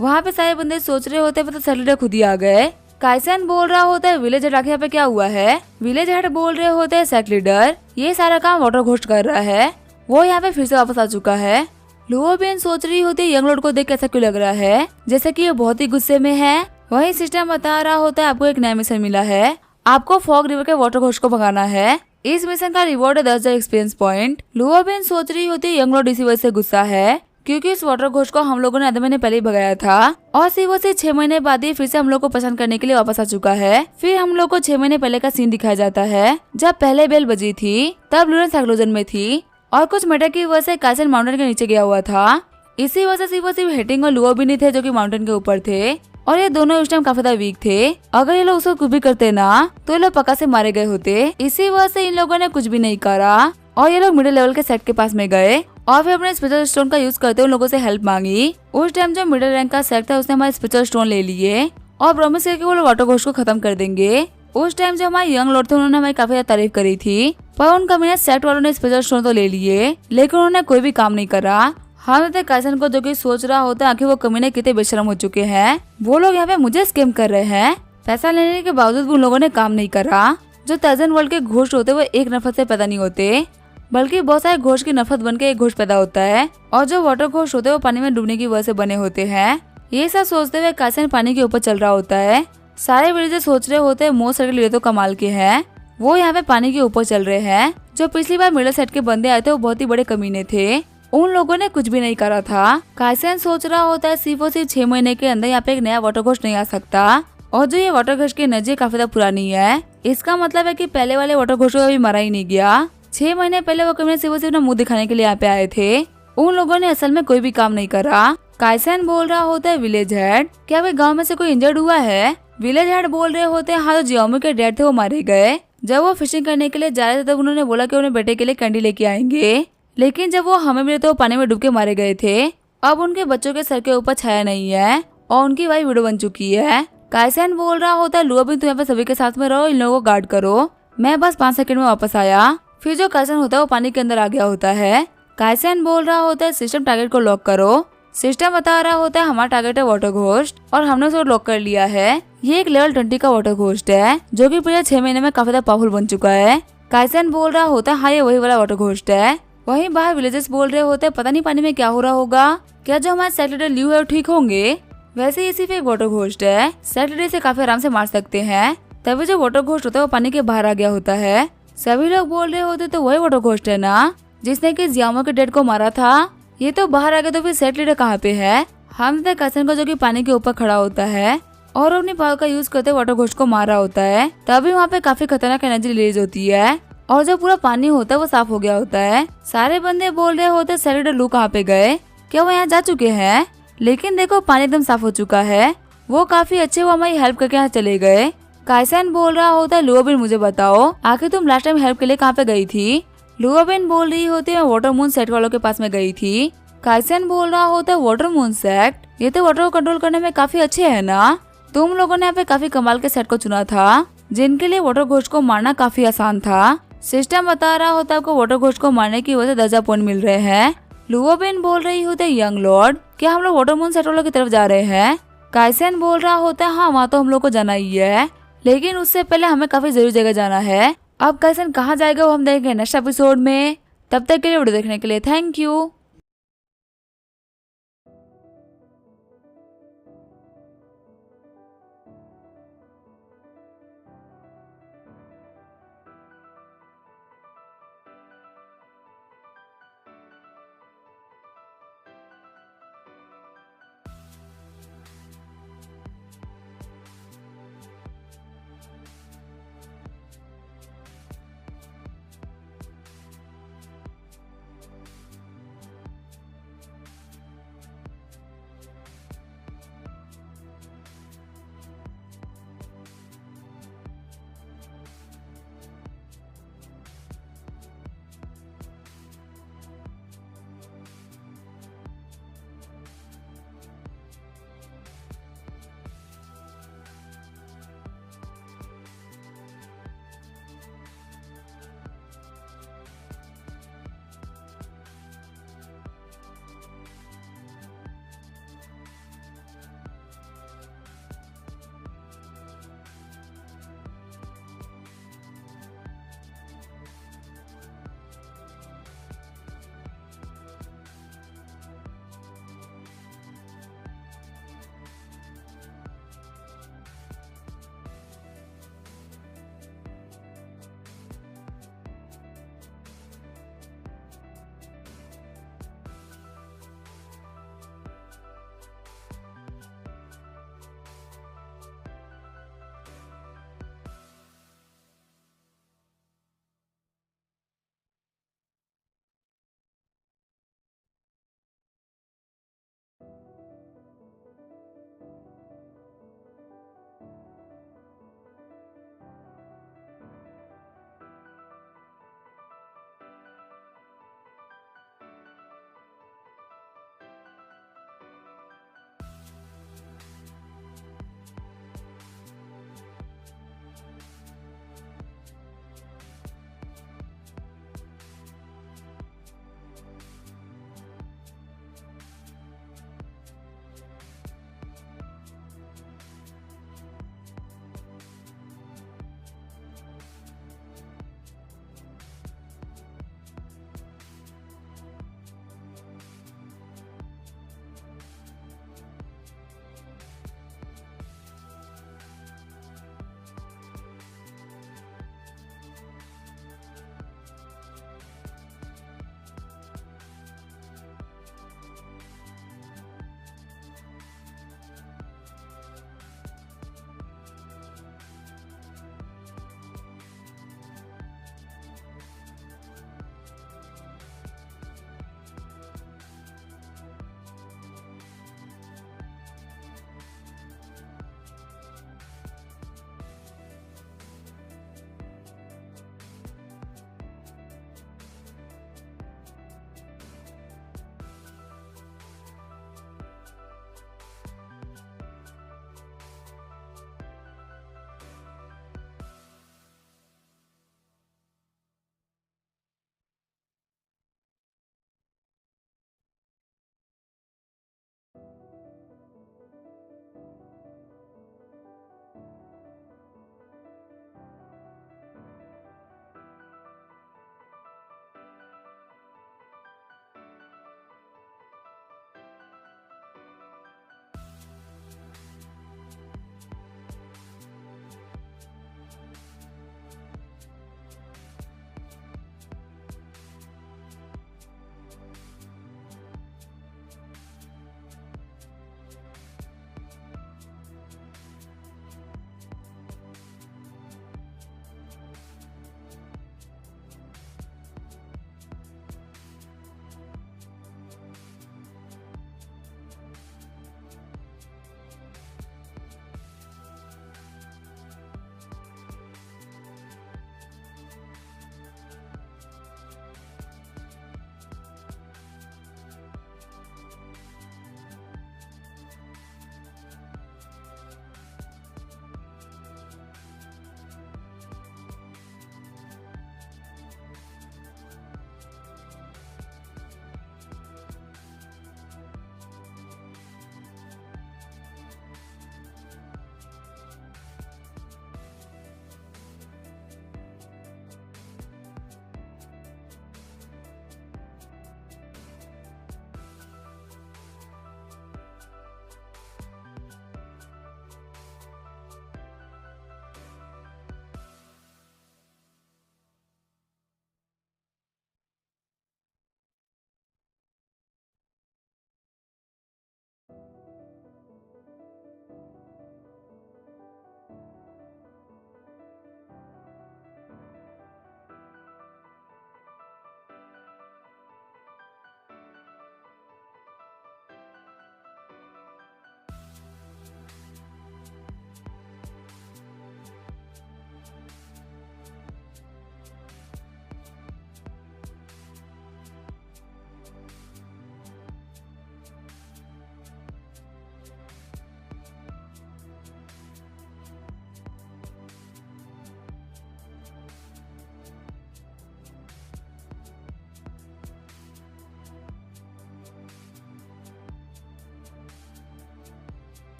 वहाँ पे सारे बंदे सोच रहे होते तो सेक्ट लीडर खुद ही आ गए। काइसन बोल रहा होता है विलेज हेड आखिर यहाँ पे क्या हुआ है? विलेज हेड बोल रहे होते हैं सेक्ट लीडर ये सारा काम वाटर घोस्ट कर रहा है, वो यहाँ पे फिर से वापस आ चुका है। लुओबिन सोच रही होती है यंग लॉर्ड को देख कैसा क्यों लग रहा है, जैसे कि ये बहुत ही गुस्से में है। वही सिस्टम बता रहा होता है आपको एक नया मिशन मिला है, आपको फॉग रिवर के वाटर घोस्ट को भगाना है। इस मिशन का रिवॉर्ड है 10,000 एक्सपीरियंस पॉइंट। लुओबिन सोच रही होती है यंग लॉर्ड इसी वजह से गुस्सा है क्योंकि इस वाटर घोस्ट को हम लोगों ने आधे महीने पहले ही भगाया था और सिर्फ वो 6 महीने बाद ही फिर से हम लोग को पसंद करने के लिए वापस आ चुका है। फिर हम लोग को 6 महीने पहले का सीन दिखाया जाता है जब पहले बेल बजी थी, तब लुरेन साइक्लोजन में थी और कुछ मैटर की वजह से काइसन माउंटेन के नीचे गया हुआ था। इसी वजह से सिर्फ हेटिंग और लुओबिन ही थे जो कि माउंटेन के ऊपर थे और ये दोनों उस टाइम काफी वीक थे। अगर ये लोग उसको कुछ भी करते ना तो ये लोग पक्का से मारे गए होते। इसी वजह से इन लोगों ने कुछ भी नहीं करा और ये लोग मिडिल लेवल के सेट के पास में गए और फिर अपने स्पेशल स्टोन का यूज करते हुए लोगों से हेल्प मांगी। उस टाइम जो मिडिल रैंक का सेट था उसने हमारे स्पेशल स्टोन ले लिए और प्रॉमिस किया कि वो लोग वाटर घोस्ट को खत्म कर देंगे। उस टाइम जो हमारे यंग लॉर्ड थे उन्होंने हमारी काफी ज्यादा तारीफ करी थी, पर उन कमीने सेट वालों ने स्पेशल स्टोन तो ले लिए लेकिन उन्होंने कोई भी काम नहीं करा। हम तो काइसन को जो कि सोच रहा होता है आखिर वो कमीने कितने बेशरम हो चुके हैं, वो लोग यहाँ पे मुझे स्कैम कर रहे हैं। पैसा लेने के बावजूद भी उन लोगों ने काम नहीं करा। जो तर्जन वर्ल्ड के घोस्ट होते वो एक नफरत से पैदा नहीं होते, बल्कि बहुत सारे घोस्ट की नफरत बन के एक घोस्ट पैदा होता है और जो वाटर घोस्ट होते हैं वो पानी में डूबने की वजह से बने होते हैं। ये सब सोचते हुए काइसन पानी के ऊपर चल रहा होता है। सारे विलेजर्स सोच रहे होते हैं मोस्ट सर्कल ये तो कमाल के हैं, वो यहाँ पे पानी के ऊपर चल रहे हैं। जो पिछली बार मिडल सेट के बंदे आए थे वो बहुत ही बड़े कमीने थे, उन लोगों ने कुछ भी नहीं करा था। काइसन सोच रहा होता है सिर्फ और सिर्फ 6 महीने के अंदर यहाँ पे एक नया वाटर घोस्ट नहीं आ सकता और जो ये वाटर घोस्ट की एनर्जी काफी ज्यादा पुरानी है, इसका मतलब है कि पहले वाले वाटर घोस्ट को अभी मारा ही नहीं गया। 6 महीने पहले वो कमीने सिर्फ और सिर्फ मुंह दिखाने के लिए यहाँ पे आए थे, उन लोगों ने असल में कोई भी काम नहीं करा। काइसन बोल रहा होता है विलेज हेड क्या वे गाँव में से कोई इंजर्ड हुआ है? विलेज हेड बोल रहे होते हैं हाँ जो जियोमी के डैड थे वो मारे गए। जब वो फिशिंग करने के लिए जा रहे थे तब उन्होंने बोला कि उन्हें बेटे के लिए कैंडी लेके आएंगे, लेकिन जब वो हमें मिले तो वो पानी में डूब के मारे गए थे। अब उनके बच्चों के सर के ऊपर छाया नहीं है और उनकी वाइफ विडो बन चुकी है। काइसन बोल रहा होता है लुओबिन तुम यहाँ पे सभी के साथ में रहो, इन लोगों को गार्ड करो। मैं बस 5 सेकंड में वापस आया। फिर जो काइसन होता है वो पानी के अंदर आ गया होता है। काइसन बोल रहा होता है सिस्टम टारगेट को लॉक करो। सिस्टम बता रहा होता है हमारा टारगेट है वाटर घोस्ट और हमने उसे लॉक कर लिया है। ये एक लेवल 20 का वाटर घोस्ट है जो कि पिछले 6 महीने में काफी ज्यादा पावरफुल बन चुका है। काइसन बोल रहा होता है हाँ ये वही वाला वाटर घोस्ट है। वहीं बाहर विलेजर्स बोल रहे होते हैं पता नहीं पानी में क्या हो रहा होगा, क्या जो हमारे सेक्रेटरी ल्यू है ठीक होंगे? वैसे ये सिर्फ एक वाटर घोस्ट है, सेक्रेटरी से काफी आराम से मार सकते हैं। तभी जो वाटर घोस्ट होता है वो पानी के बाहर आ गया होता है। सभी लोग बोल रहे होते तो वही वाटर घोस्ट है ना जिसने कि जियामो के डेड को मारा था। ये तो बाहर आ गया तो फिर सेट लीडर कहाँ पे है। हम देखते काइसन को जो कि पानी के ऊपर खड़ा होता है और अपनी पावर का यूज करते वाटर घोस्ट को मारा होता है। तभी वहाँ पे काफी खतरनाक एनर्जी रिलीज होती है और जो पूरा पानी होता है वो साफ हो गया होता है। सारे बंदे बोल रहे होते सेट लीडर लू कहाँ पे गए, क्या वो यहाँ जा चुके हैं। लेकिन देखो पानी एकदम साफ हो चुका है, वो काफी अच्छे वो हमारी हेल्प करके यहाँ चले गए। काइसन बोल रहा होता है लुओबिन मुझे बताओ आखिर तुम लास्ट टाइम हेल्प के लिए कहाँ पे गई थी। लुओबिन बोल रही होती है मैं वाटर मून सेट वालों के पास में गई थी। काइसन बोल रहा होता है वाटर मून सेट, ये तो वाटर को कंट्रोल करने में काफी अच्छे है ना। तुम लोगों ने यहाँ पे काफी कमाल के सेट को चुना था जिनके लिए वाटर घोस्ट को मारना काफी आसान था। सिस्टम बता रहा होता है आपको वाटर घोस्ट को मारने की वजह से 10 पॉइंट मिल रहे हैं। लुओबिन बोल रही होते यंग लॉर्ड क्या हम लोग वाटर मून सेट वालों की तरफ जा रहे हैं। काइसन बोल रहा होता है हाँ वहाँ तो हम लोग को जाना ही है, लेकिन उससे पहले हमें काफी जरूरी जगह जाना है। अब काइसन कहाँ जाएगा वो हम देखेंगे नेक्स्ट एपिसोड में। तब तक के लिए वीडियो देखने के लिए थैंक यू।